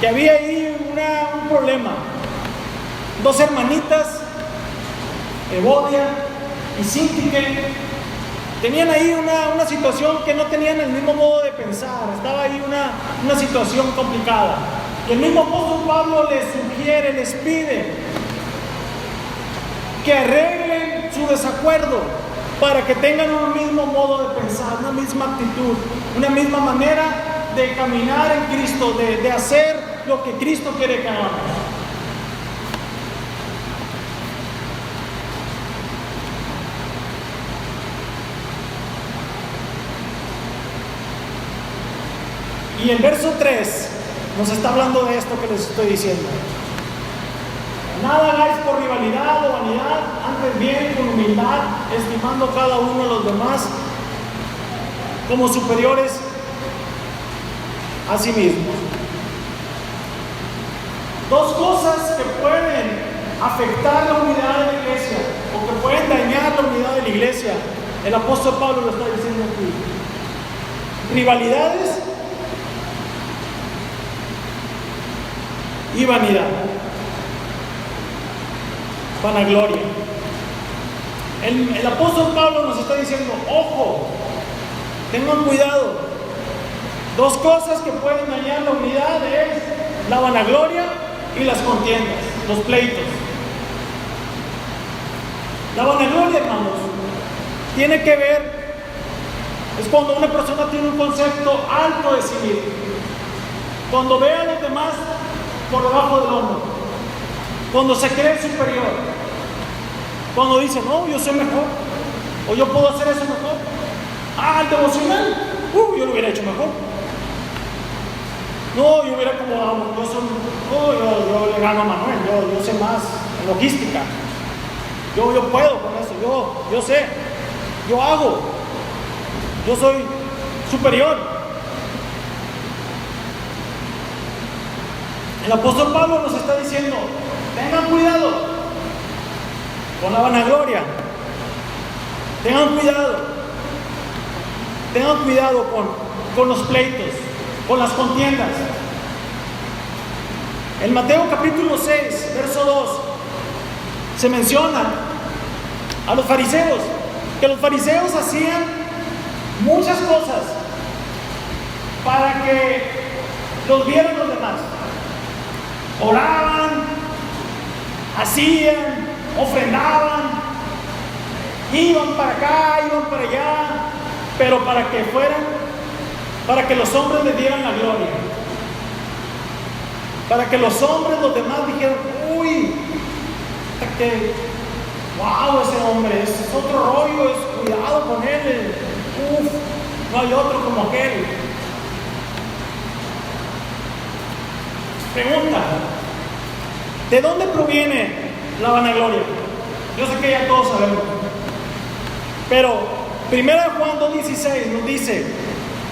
que había ahí un problema. Dos hermanitas, Evodia y Síntique, tenían ahí una situación que no tenían el mismo modo de pensar. Estaba ahí una situación complicada. Y el mismo apóstol Pablo les sugiere, les pide que arreglen su desacuerdo para que tengan un mismo modo de pensar, una misma actitud, una misma manera de caminar en Cristo, de hacer lo que Cristo quiere que hagamos. Y el verso 3 nos está hablando de esto que les estoy diciendo. Nada hagáis por rivalidad o vanidad, antes bien con humildad, estimando cada uno a los demás como superiores a sí mismos. Dos cosas que pueden afectar la unidad de la iglesia o que pueden dañar la unidad de la iglesia. El apóstol Pablo lo está diciendo aquí: rivalidades y vanidad, vanagloria. El apóstol Pablo nos está diciendo: ojo, tengan cuidado. Dos cosas que pueden dañar la unidad es la vanagloria y las contiendas, los pleitos. La vanagloria, hermanos, tiene que ver, es cuando una persona tiene un concepto alto de sí mismo, cuando ve a los demás por debajo del hombro, cuando se cree superior, cuando dice: no, yo soy mejor, o yo puedo hacer eso mejor. El devocional, yo lo hubiera hecho mejor. No, yo hubiera acomodado, yo le gano a Manuel, yo sé más en logística, yo puedo con eso, yo sé, yo hago, yo soy superior. El apóstol Pablo nos está diciendo: tengan cuidado con la vanagloria, tengan cuidado con los pleitos, con las contiendas. En Mateo capítulo 6, verso 2, se menciona a los fariseos, que los fariseos hacían muchas cosas para que los vieran los demás. Oraban, hacían, ofrendaban, iban para acá, iban para allá, pero para que los hombres les dieran la gloria, para que los hombres, los demás dijeran: uy, wow, ese hombre es otro rollo, cuidado con él, no hay otro como aquel. Pregunta: ¿de dónde proviene la vanagloria? Yo sé que ya todos sabemos, pero 1 Juan 2:16 nos dice: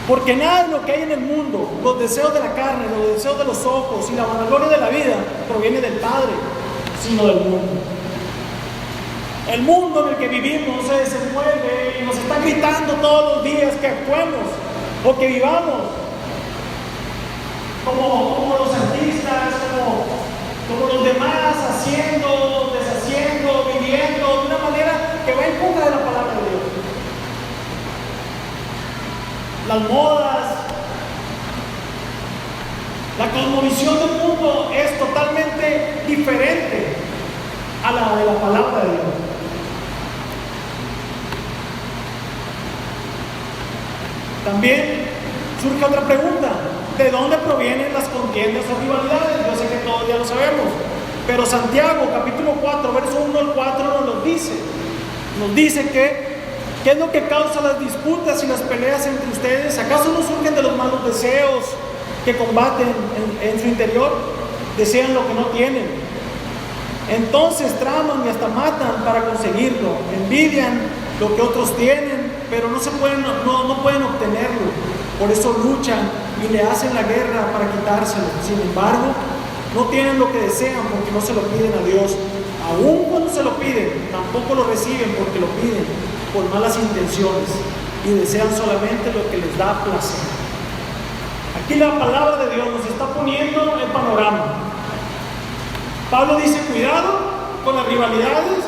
Porque nada de lo que hay en el mundo, los deseos de la carne, los deseos de los ojos y la vanagloria de la vida, proviene del Padre, sino del mundo. El mundo en el que vivimos se desenvuelve y nos está gritando todos los días que actuemos o que vivamos como los artistas, como los demás, haciendo, deshaciendo, viviendo de una manera que va en contra de la palabra de Dios. Las modas, la cosmovisión del mundo es totalmente diferente a la de la palabra de Dios. También surge otra pregunta: ¿de dónde provienen las contiendas o rivalidades? Yo sé que todos ya lo sabemos, pero Santiago capítulo 4, verso 1 al 4 nos dice que ¿qué es lo que causa las disputas y las peleas entre ustedes? ¿Acaso no surgen de los malos deseos que combaten en su interior? Desean lo que no tienen. Entonces traman y hasta matan para conseguirlo. Envidian lo que otros tienen, pero no pueden obtenerlo. Por eso luchan y le hacen la guerra para quitárselo. Sin embargo, no tienen lo que desean porque no se lo piden a Dios. Aún cuando se lo piden, tampoco lo reciben porque lo piden por malas intenciones y desean solamente lo que les da placer. Aquí la palabra de Dios nos está poniendo el panorama. Pablo dice: cuidado con las rivalidades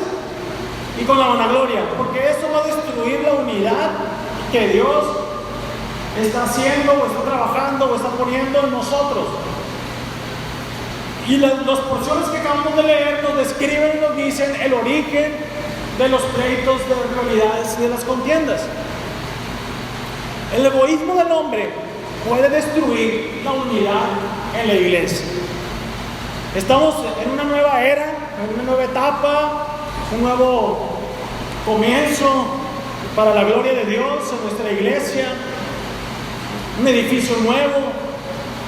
y con la vanagloria, porque eso va a destruir la unidad que Dios está haciendo o está trabajando o está poniendo en nosotros. Y las porciones que acabamos de leer nos describen y nos dicen el origen de los pleitos, de las rivalidades y de las contiendas. El egoísmo del hombre puede destruir la unidad en la iglesia. Estamos en una nueva era, en una nueva etapa, un nuevo comienzo para la gloria de Dios en nuestra iglesia, un edificio nuevo.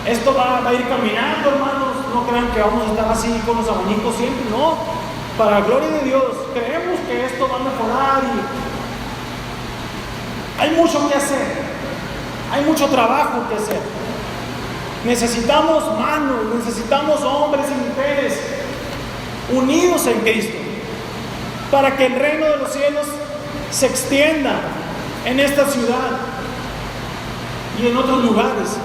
Esto va a ir caminando, hermanos. No crean que vamos a estar así con los abanicos siempre, no. Para la gloria de Dios, creemos que esto va a mejorar y hay mucho que hacer, hay mucho trabajo que hacer. Necesitamos manos, necesitamos hombres y mujeres unidos en Cristo para que el reino de los cielos se extienda en esta ciudad y en otros lugares.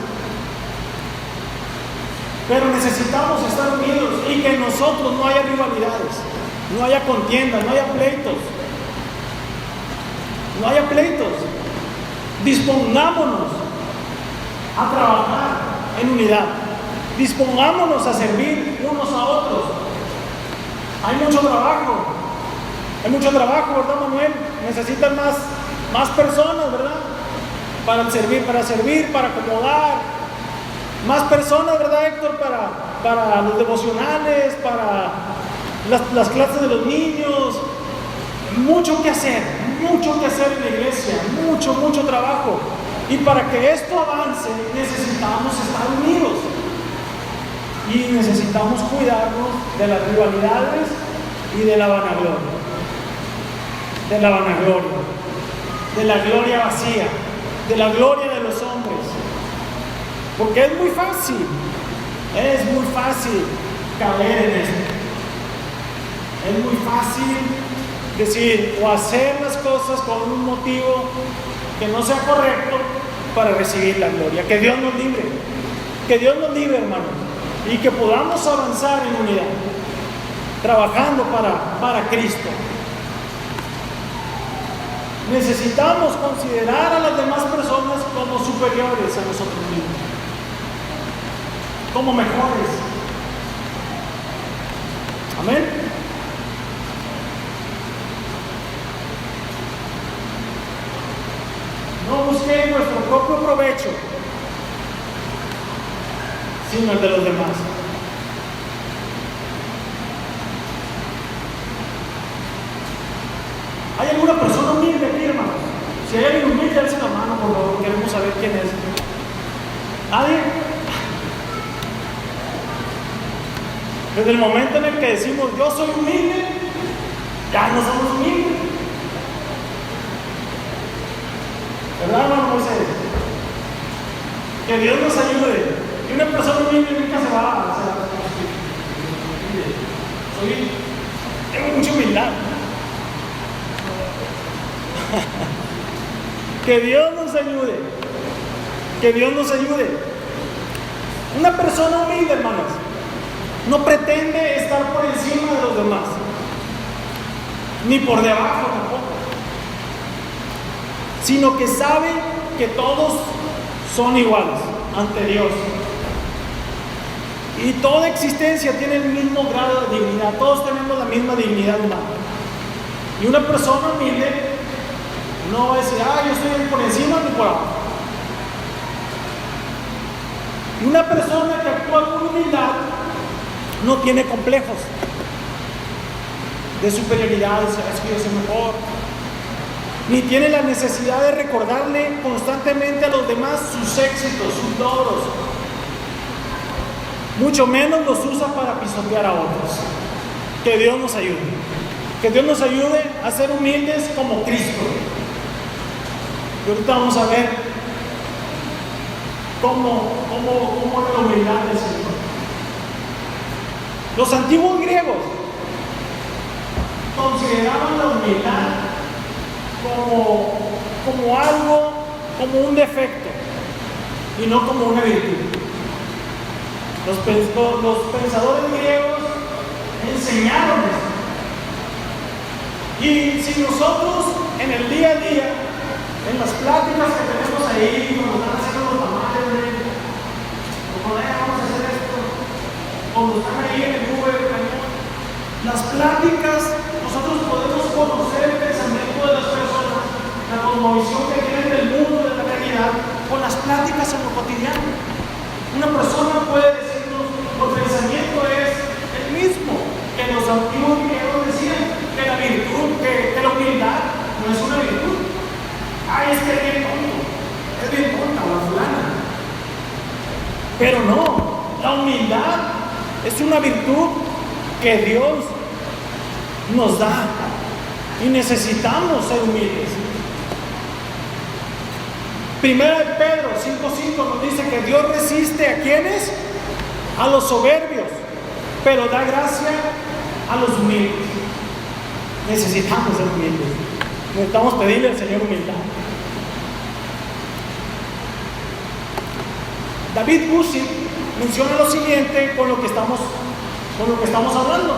Pero necesitamos estar unidos y que en nosotros no haya rivalidades, no haya contiendas, no haya pleitos. No haya pleitos. Dispongámonos a trabajar en unidad. Dispongámonos a servir unos a otros. Hay mucho trabajo, ¿verdad, Manuel? Necesitan más personas, ¿verdad? Para servir, para acomodar. Más personas, ¿verdad, Héctor? Para los devocionales, para las clases de los niños. Mucho que hacer en la iglesia, mucho trabajo. Y para que esto avance, necesitamos estar unidos. Y necesitamos cuidarnos de las rivalidades y de la vanagloria. De la vanagloria, de la gloria vacía, de la gloria de los hombres. Porque es muy fácil caer en esto. Es muy fácil decir o hacer las cosas con un motivo que no sea correcto para recibir la gloria. Que Dios nos libre, hermanos, y que podamos avanzar en unidad, trabajando para Cristo. Necesitamos considerar a las demás personas como superiores a nosotros mismos, como mejores. Amén. No busquen nuestro propio provecho, sino el de los demás. ¿Hay alguna persona humilde aquí, hermanos? Si hay alguien humilde, alce la mano, por favor, queremos saber quién es. ¿Nadie? Desde el momento en el que decimos yo soy humilde, ya no somos humildes. ¿Verdad, hermano Moisés? Que Dios nos ayude. Y una persona humilde nunca se va a hacer. Tengo mucha humildad. Que Dios nos ayude. Que Dios nos ayude. Una persona humilde, hermanos, no pretende estar por encima de los demás, ni por debajo tampoco, sino que sabe que todos son iguales ante Dios. Y toda existencia tiene el mismo grado de dignidad. Todos tenemos la misma dignidad humana. Y una persona humilde no va a decir, yo estoy por encima ni por abajo. Y una persona que actúa con humildad no tiene complejos de superioridad, es que yo soy mejor. Ni tiene la necesidad de recordarle constantemente a los demás sus éxitos, sus logros. Mucho menos los usa para pisotear a otros. Que Dios nos ayude. Que Dios nos ayude a ser humildes como Cristo. Y ahorita vamos a ver cómo es la humildad del Señor. Los antiguos griegos consideraban la humildad como algo, como un defecto y no como una virtud. Los pensadores griegos enseñaron esto. Y si nosotros en el día a día, en las pláticas que tenemos ahí, cuando están haciendo los tamales, cuando vamos a hacer esto, cuando están ahí en el Uber, las pláticas, nosotros podemos conocer el pensamiento de las personas, la cosmovisión que tienen del mundo, de la realidad, con las pláticas en lo cotidiano. Una persona puede decirnos, el pensamiento es el mismo que los antiguos griegos decían, que la virtud, que la humildad no es una virtud. Es que es bien tonto, es bien tonta la fulana. Pero no, la humildad es una virtud que Dios nos da y necesitamos ser humildes. Primera de Pedro 5:5 nos dice que Dios resiste a quienes, a los soberbios, pero da gracia a los humildes. Necesitamos ser humildes. Necesitamos pedirle al Señor humildad. David Gushing menciona lo siguiente con lo que estamos hablando.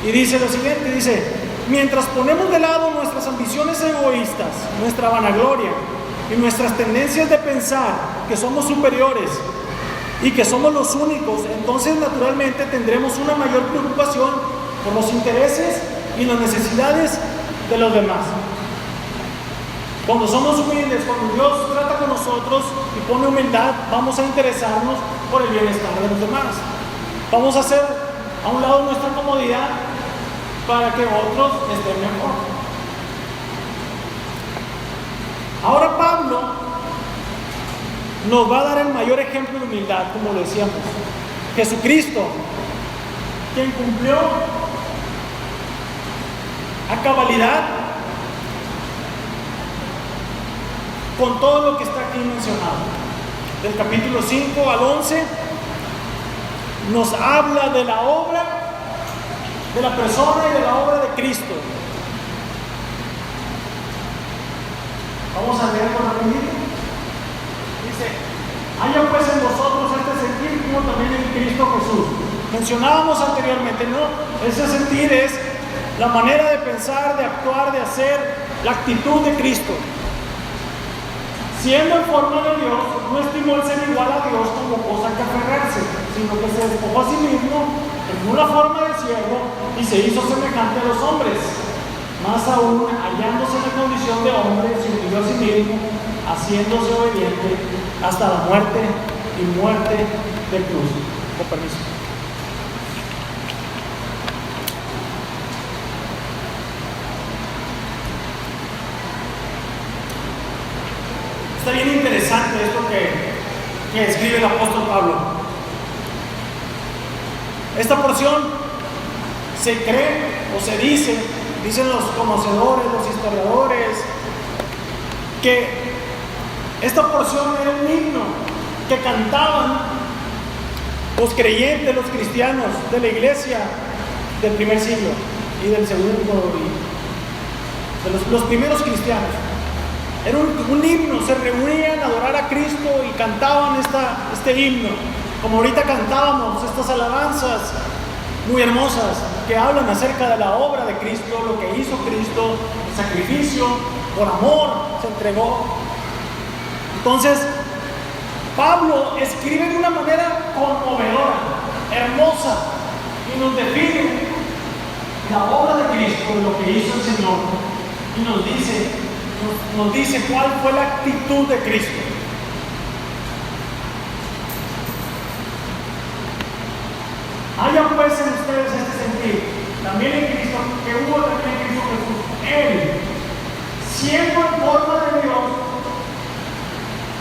Y dice lo siguiente, dice, mientras ponemos de lado nuestras ambiciones egoístas, nuestra vanagloria y nuestras tendencias de pensar que somos superiores y que somos los únicos, entonces naturalmente tendremos una mayor preocupación por los intereses y las necesidades de los demás. Cuando somos humildes, cuando Dios trata con nosotros y pone humildad, vamos a interesarnos por el bienestar de los demás. Vamos a hacer a un lado nuestra comodidad para que otros estén mejor. Ahora Pablo nos va a dar el mayor ejemplo de humildad, como lo decíamos. Jesucristo, quien cumplió a cabalidad con todo lo que está aquí mencionado. Del capítulo 5 al 11 nos habla de la obra, de la persona y de la obra de Cristo. Vamos a leerlo rapidito. Dice, haya pues en vosotros este sentir como también en Cristo Jesús. Mencionábamos anteriormente, ¿no? Ese sentir es la manera de pensar, de actuar, de hacer, la actitud de Cristo. Siendo en forma de Dios, no estimó el ser igual a Dios como cosa que aferrarse, sino que se despojó a sí mismo, tomó la forma de siervo y se hizo semejante a los hombres. Más aún, hallándose en la condición de hombre, se humilló a sí mismo, haciéndose obediente hasta la muerte y muerte de cruz. Con permiso. Está bien interesante esto que escribe el apóstol Pablo. Esta porción se cree o se dicen los conocedores, los historiadores, que esta porción era un himno que cantaban los creyentes, los cristianos de la iglesia del primer siglo y del segundo, y de los primeros cristianos. Era un himno, se reunían a adorar a Cristo y cantaban este himno, como ahorita cantábamos estas alabanzas muy hermosas que hablan acerca de la obra de Cristo, lo que hizo Cristo, el sacrificio, por amor se entregó. Entonces, Pablo escribe de una manera conmovedora, hermosa, y nos define la obra de Cristo, lo que hizo el Señor, y nos dice cuál fue la actitud de Cristo. Haya pues en ustedes este sentir, también en Cristo, que hubo también en Cristo Jesús. Él, siendo en forma de Dios,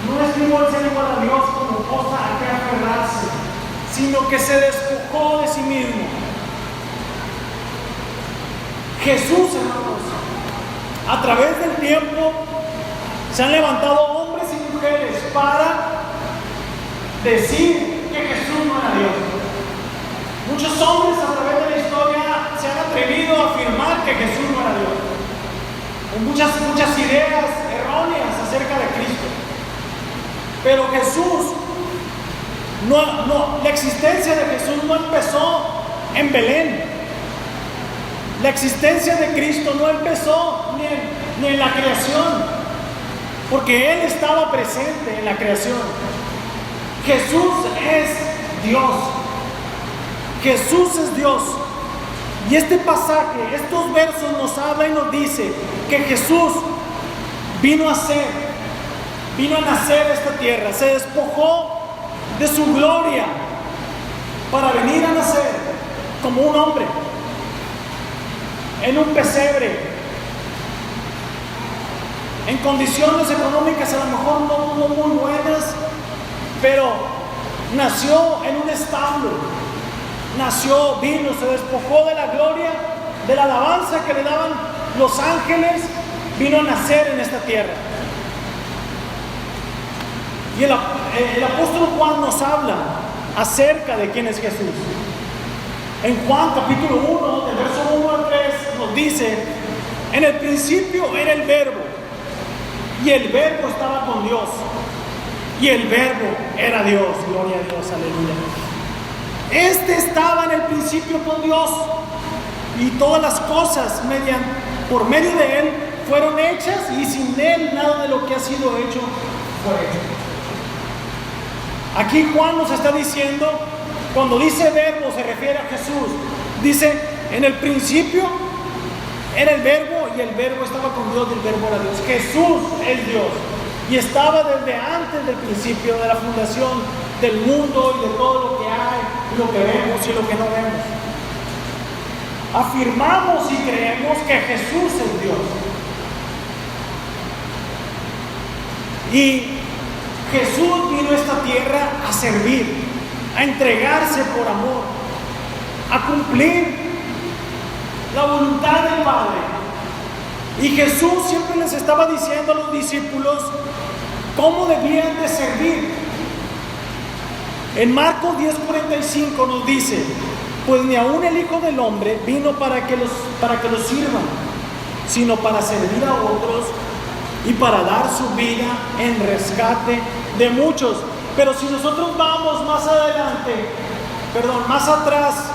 no estimó el ser igual a Dios como cosa a que aferrarse, sino que se despojó de sí mismo. Jesús, hermanos, a través del tiempo se han levantado hombres y mujeres para decir que Jesús no era Dios. Muchos hombres a través de la historia se han atrevido a afirmar que Jesús no era Dios, con muchas ideas erróneas acerca de Cristo. Pero Jesús, la existencia de Jesús no empezó en Belén. La existencia de Cristo no empezó ni en la creación, porque Él estaba presente en la creación. Jesús es Dios. Jesús es Dios. Y este pasaje, estos versos nos habla y nos dice que Jesús vino a nacer a esta tierra, se despojó de su gloria para venir a nacer como un hombre en un pesebre, en condiciones económicas a lo mejor no muy buenas, pero nació en un establo, vino, se despojó de la gloria, de la alabanza que le daban los ángeles, vino a nacer en esta tierra. Y el apóstol Juan nos habla acerca de quién es Jesús. En Juan capítulo 1, del verso 1 al 3, nos dice: en el principio era el verbo, y el verbo estaba con Dios, y el verbo era Dios. Gloria a Dios, aleluya. Este estaba en el principio con Dios, y todas las cosas por medio de Él fueron hechas, y sin Él nada de lo que ha sido hecho fue hecho. Aquí Juan nos está diciendo, cuando dice verbo se refiere a Jesús. Dice, en el principio era el verbo, y el verbo estaba con Dios, y el verbo era Dios. Jesús es Dios, y estaba desde antes del principio de la fundación del mundo y de todo lo que hay, y lo que vemos y lo que no vemos. Afirmamos y creemos que Jesús es Dios. Y Jesús vino a esta tierra a servir, a entregarse por amor, a cumplir la voluntad del Padre. Y Jesús siempre les estaba diciendo a los discípulos cómo debían de servir. En Marcos 10:45 nos dice: pues ni aun el Hijo del Hombre vino para que los sirvan, sino para servir a otros y para dar su vida en rescate de muchos. Pero si nosotros vamos más atrás,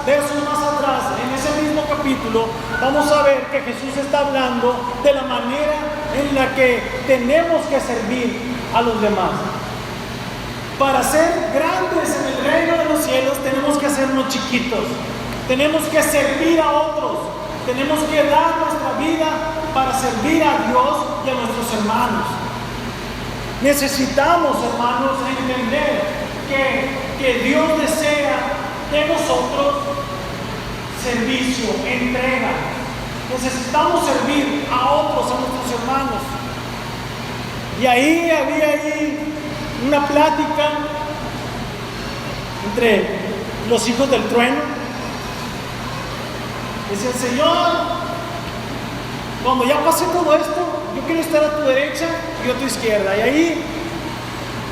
versos más atrás, en ese mismo capítulo, vamos a ver que Jesús está hablando de la manera en la que tenemos que servir a los demás. Para ser grandes en el reino de los cielos tenemos que hacernos chiquitos, tenemos que servir a otros, tenemos que dar nuestra vida para servir a Dios y a nuestros hermanos. Necesitamos, hermanos, entender que Dios desea de nosotros servicio, entrega. Necesitamos servir a otros, a nuestros hermanos. Y había una plática entre los hijos del trueno. Dice el Señor: cuando ya pase todo esto, yo quiero estar a tu derecha y yo a tu izquierda. Y ahí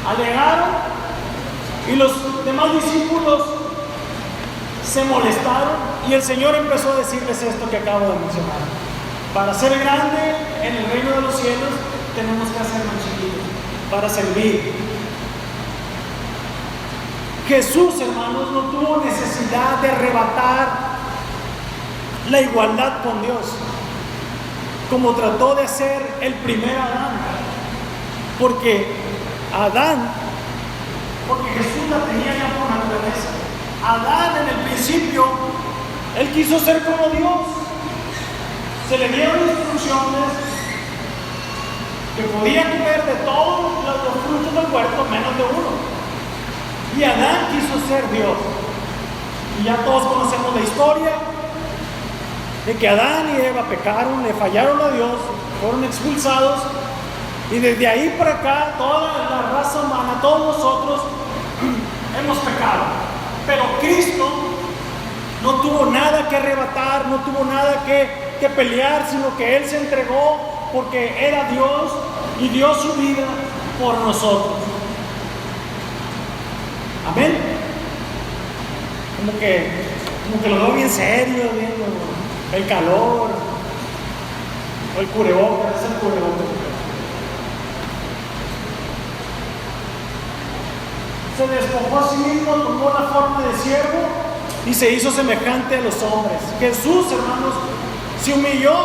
alegaron Y los demás discípulos se molestaron y el Señor empezó a decirles esto que acabo de mencionar. Para ser grande en el reino de los cielos tenemos que hacernos chiquitos, para servir. Jesús, hermanos, no tuvo necesidad de arrebatar la igualdad con Dios, como trató de hacer el primer Adán. Porque Jesús la tenía ya por naturaleza. Adán en el principio, él quiso ser como Dios. Se le dieron instrucciones que podía comer de todos los frutos del huerto menos de uno. Y Adán quiso ser Dios. Y ya todos conocemos la historia de que Adán y Eva pecaron, le fallaron a Dios, fueron expulsados. Y desde ahí para acá, toda la raza humana, todos nosotros hemos pecado. Pero Cristo no tuvo nada que arrebatar, no tuvo nada que pelear, sino que Él se entregó porque era Dios y dio su vida por nosotros. Amén. Como que lo veo bien serio, viendo el calor, o el cubrebocas, es el cubrebocas. Se despojó a sí mismo, tomó la forma de siervo y se hizo semejante a los hombres. Jesús, hermanos, se humilló,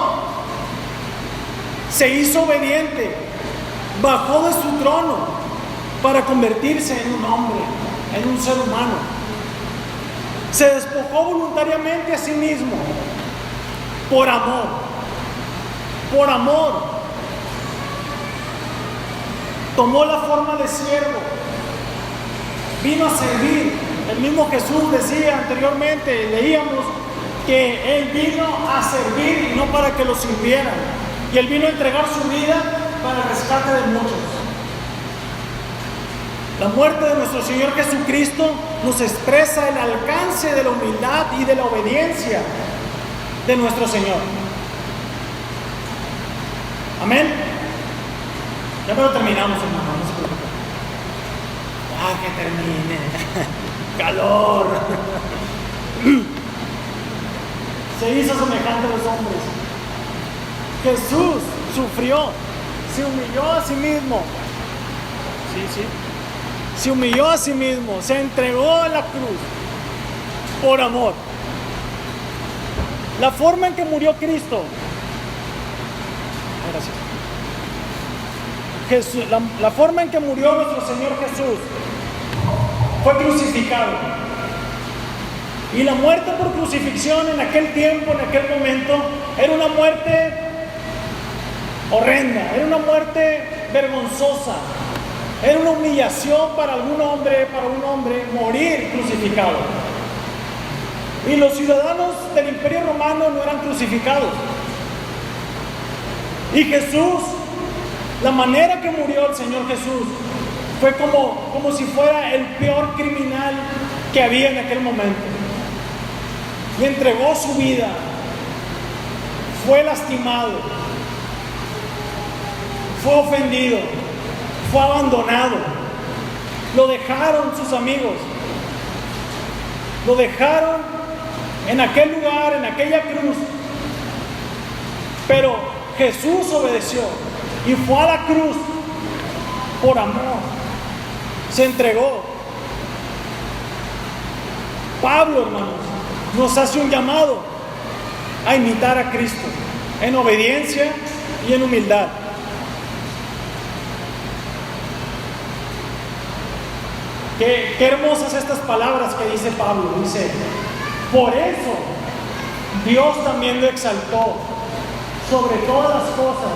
se hizo obediente, bajó de su trono para convertirse en un hombre, en un ser humano. Se despojó voluntariamente a sí mismo por amor. Por amor. Tomó la forma de siervo. Vino a servir. El mismo Jesús decía anteriormente, leíamos, que Él vino a servir y no para que lo sirvieran. Y Él vino a entregar su vida para el rescate de muchos. La muerte de nuestro Señor Jesucristo nos expresa el alcance de la humildad y de la obediencia de nuestro Señor. Amén. Ya me lo terminamos, hermano. No se preocupen. Que termine. Calor. Se hizo semejante a los hombres. Jesús sufrió, se humilló a sí mismo. Sí. Se humilló a sí mismo, se entregó a la cruz por amor. La forma en que murió Cristo, gracias. La forma en que murió nuestro Señor Jesús fue crucificado. Y la muerte por crucifixión en aquel tiempo, en aquel momento, era una muerte horrenda, era una muerte vergonzosa. Era una humillación para un hombre morir crucificado. Y los ciudadanos del Imperio Romano no eran crucificados. Y Jesús, la manera que murió el Señor Jesús, fue como si fuera el peor criminal que había en aquel momento. Y entregó su vida. Fue lastimado. Fue ofendido. Fue abandonado. Lo dejaron sus amigos. Lo dejaron en aquel lugar, en aquella cruz. Pero Jesús obedeció y fue a la cruz por amor. Se entregó. Pablo, hermanos, nos hace un llamado a imitar a Cristo en obediencia y en humildad. Qué hermosas estas palabras que dice Pablo. Dice, por eso Dios también lo exaltó sobre todas las cosas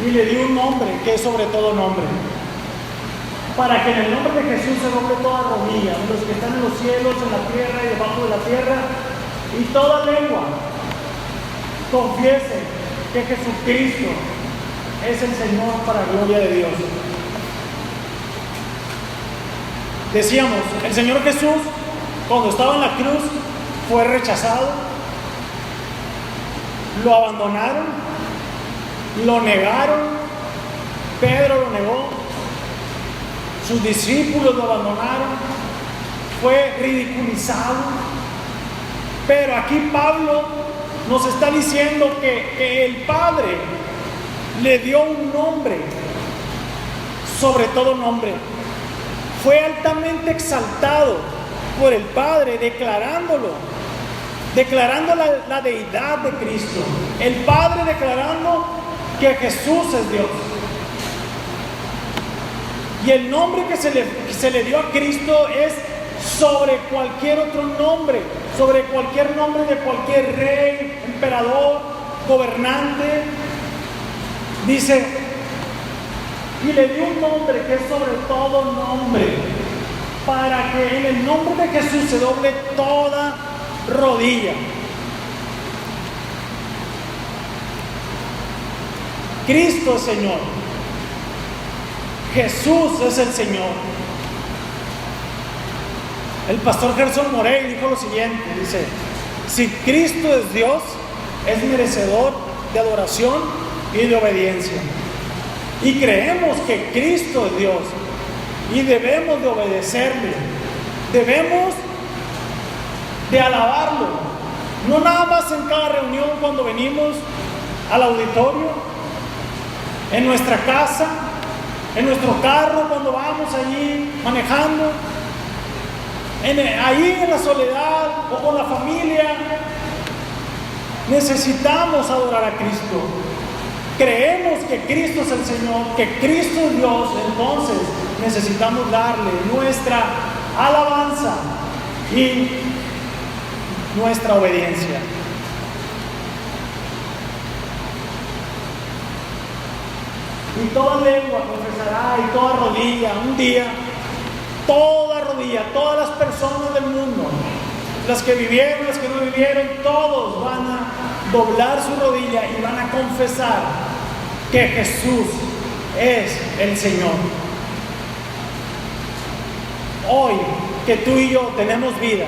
y le dio un nombre que es sobre todo nombre, para que en el nombre de Jesús se doble toda rodilla, los que están en los cielos, en la tierra y debajo de la tierra, y toda lengua confiese que Jesucristo es el Señor para gloria de Dios. Decíamos, el Señor Jesús, cuando estaba en la cruz, fue rechazado, lo abandonaron, lo negaron, Pedro lo negó, sus discípulos lo abandonaron, fue ridiculizado. Pero aquí Pablo nos está diciendo que el Padre le dio un nombre, sobre todo nombre. Fue altamente exaltado por el Padre, declarando la deidad de Cristo. El Padre declarando que Jesús es Dios. Y el nombre que se le dio a Cristo es sobre cualquier otro nombre, sobre cualquier nombre de cualquier rey, emperador, gobernante. Dice, y le dio un nombre que es sobre todo nombre, para que en el nombre de Jesús se doble toda rodilla. Cristo es Señor. Jesús es el Señor. El pastor Gerson Morey dijo lo siguiente, dice, si Cristo es Dios, es merecedor de adoración y de obediencia. Y creemos que Cristo es Dios y debemos de obedecerle, debemos de alabarlo, no nada más en cada reunión cuando venimos al auditorio, en nuestra casa, en nuestro carro cuando vamos allí manejando, ahí en la soledad o con la familia. Necesitamos adorar a Cristo. Creemos que Cristo es el Señor, que Cristo es Dios, entonces necesitamos darle nuestra alabanza y nuestra obediencia. Y toda lengua confesará y toda rodilla, un día, toda rodilla, todas las personas del mundo, las que vivieron, las que no vivieron, todos van a doblar su rodilla y van a confesar que Jesús es el Señor. Hoy que tú y yo tenemos vida,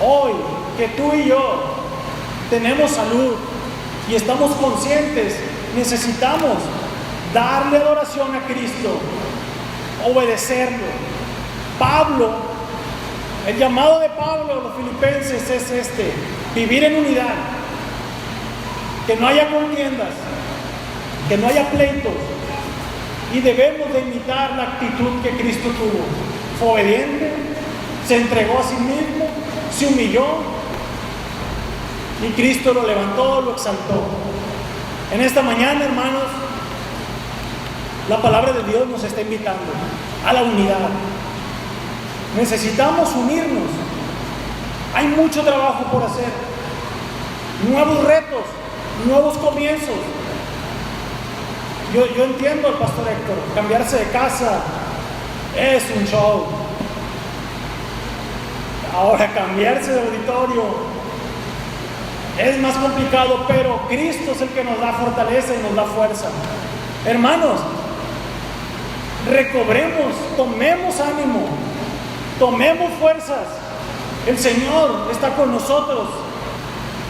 hoy que tú y yo tenemos salud y estamos conscientes, necesitamos darle adoración a Cristo, obedecerlo. Pablo, el llamado de Pablo a los filipenses es vivir en unidad, que no haya contiendas, que no haya pleitos, y debemos de imitar la actitud que Cristo tuvo. Fue obediente, se entregó a sí mismo, se humilló, y Cristo lo levantó, lo exaltó. En esta mañana, hermanos, la palabra de Dios nos está invitando a la unidad. Necesitamos unirnos. Hay mucho trabajo por hacer, nuevos retos, nuevos comienzos. Yo entiendo al pastor Héctor, cambiarse de casa es un show. Ahora cambiarse de auditorio es más complicado, pero Cristo es el que nos da fortaleza y nos da fuerza. Hermanos, recobremos, tomemos ánimo, tomemos fuerzas. El Señor está con nosotros.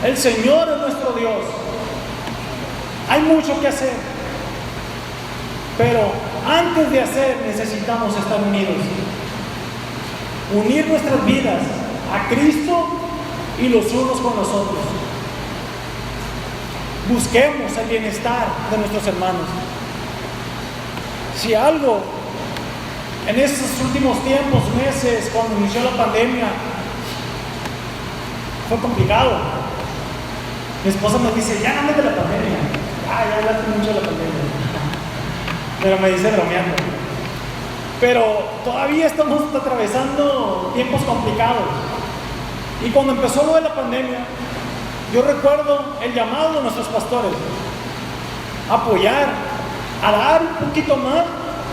El Señor es nuestro Dios. Hay mucho que hacer, pero antes de hacer necesitamos estar unidos. Unir nuestras vidas a Cristo y los unos con los otros. Busquemos el bienestar de nuestros hermanos. Si algo en estos últimos tiempos, meses, cuando inició la pandemia, fue complicado. Mi esposa me dice, ya no hables de la pandemia. Ya hablaste mucho de la pandemia. Pero me dice bromeando. Pero todavía estamos atravesando tiempos complicados. Y cuando empezó lo de la pandemia, yo recuerdo el llamado de nuestros pastores a apoyar, a dar un poquito más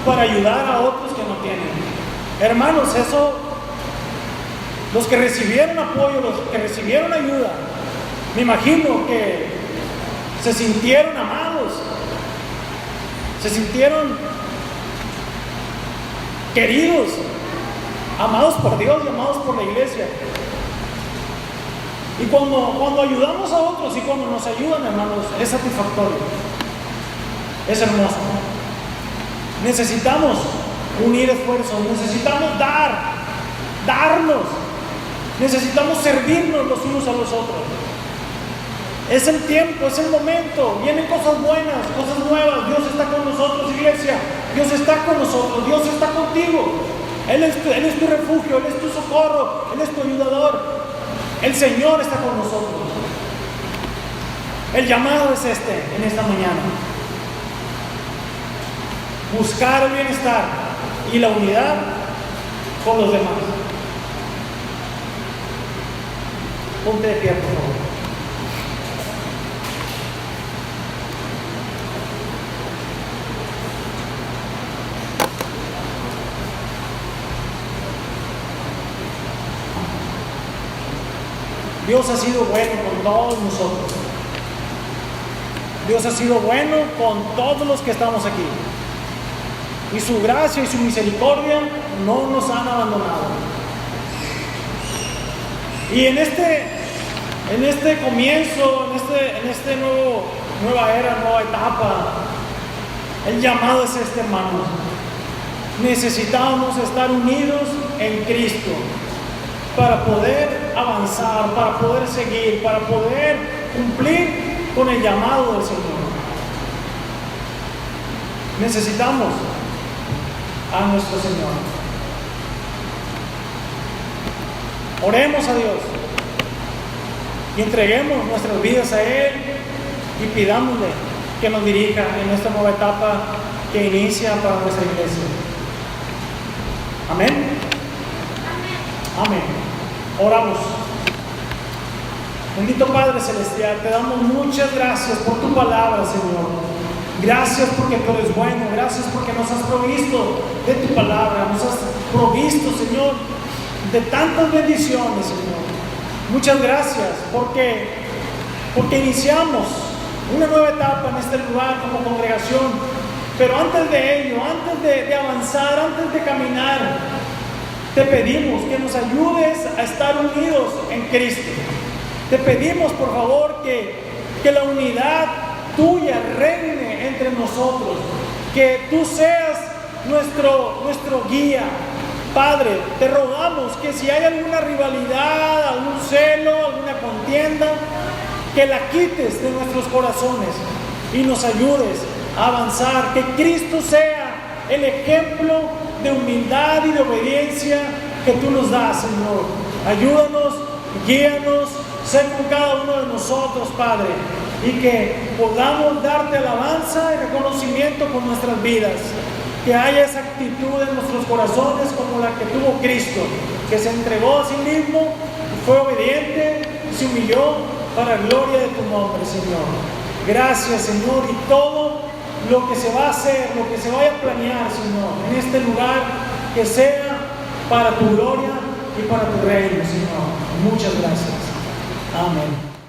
para ayudar a otros que no tienen. Hermanos, eso, los que recibieron apoyo, los que recibieron ayuda, me imagino que se sintieron amados, se sintieron queridos, amados por Dios y amados por la iglesia. Y cuando ayudamos a otros y cuando nos ayudan, hermanos, es satisfactorio, es hermoso. Necesitamos unir esfuerzos, necesitamos dar darnos. Necesitamos servirnos los unos a los otros. Es el tiempo, es el momento. Vienen cosas buenas, cosas nuevas. Dios está con nosotros, iglesia. Dios está con nosotros, Dios está contigo. Él es tu refugio, Él es tu socorro, Él es tu ayudador. El Señor está con nosotros. El llamado es en esta mañana. Buscar el bienestar y la unidad con los demás. Ponte de pie, por favor. Dios ha sido bueno con todos nosotros. Dios ha sido bueno con todos los que estamos aquí. Y su gracia y su misericordia no nos han abandonado. Y en este comienzo, en este nueva era, nueva etapa, el llamado es hermanos. Necesitamos estar unidos en Cristo para poder avanzar, para poder seguir, para poder cumplir con el llamado del Señor. Necesitamos a nuestro Señor. Oremos a Dios y entreguemos nuestras vidas a Él y pidámosle que nos dirija en esta nueva etapa que inicia para nuestra iglesia. Amén. Amén. Oramos. Bendito Padre Celestial, te damos muchas gracias por tu palabra, Señor. Gracias porque tú eres bueno. Gracias porque nos has provisto de tu palabra. Nos has provisto, Señor, de tantas bendiciones, Señor. Muchas gracias porque iniciamos una nueva etapa en este lugar como congregación. Pero antes de ello, antes de avanzar, antes de caminar, te pedimos que nos ayudes a estar unidos en Cristo. Te pedimos, por favor, que la unidad tuya reine entre nosotros. Que tú seas nuestro guía. Padre, te rogamos que si hay alguna rivalidad, algún celo, alguna contienda, que la quites de nuestros corazones y nos ayudes a avanzar. Que Cristo sea el ejemplo de humildad y de obediencia que tú nos das, Señor. Ayúdanos, guíanos, sé con cada uno de nosotros, Padre, y que podamos darte alabanza y reconocimiento con nuestras vidas. Que haya esa actitud en nuestros corazones como la que tuvo Cristo, que se entregó a sí mismo, fue obediente, se humilló para gloria de tu nombre, Señor. Gracias, Señor, y todo lo que se va a hacer, lo que se vaya a planear, Señor, en este lugar, que sea para tu gloria y para tu reino, Señor. Muchas gracias. Amén.